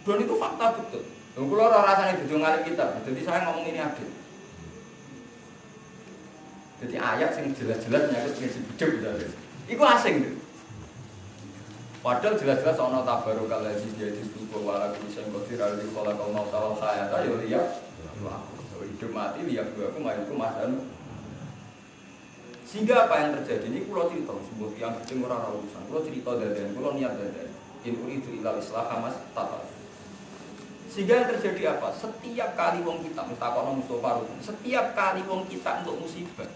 Dan itu fakta betul. Kalau orang rasanya itu ngalim kita, jadi saya ngomong ini adil. Jadi ayat yang jelas-jelas menyangkut prinsip hidup misalnya. Itu asing tuh. Padahal jelas-jelas ono tabarokal ladzi biyadihi mulku wa ala kulli syai'in qadir alladzi khalaqal mauta wal hayata ya liya. Hidup mati liya aku mayitku masan. Sehingga apa yang terjadi ini kula cerita sebuah yang penting ora urusan. Kula cerita dadan, kula niat dadan. In uridu ilal islah mas tata. Sehingga yang terjadi apa? Setiap kali wong kita, misalkan Mustafa Rukun, setiap kali wong kita untuk musibah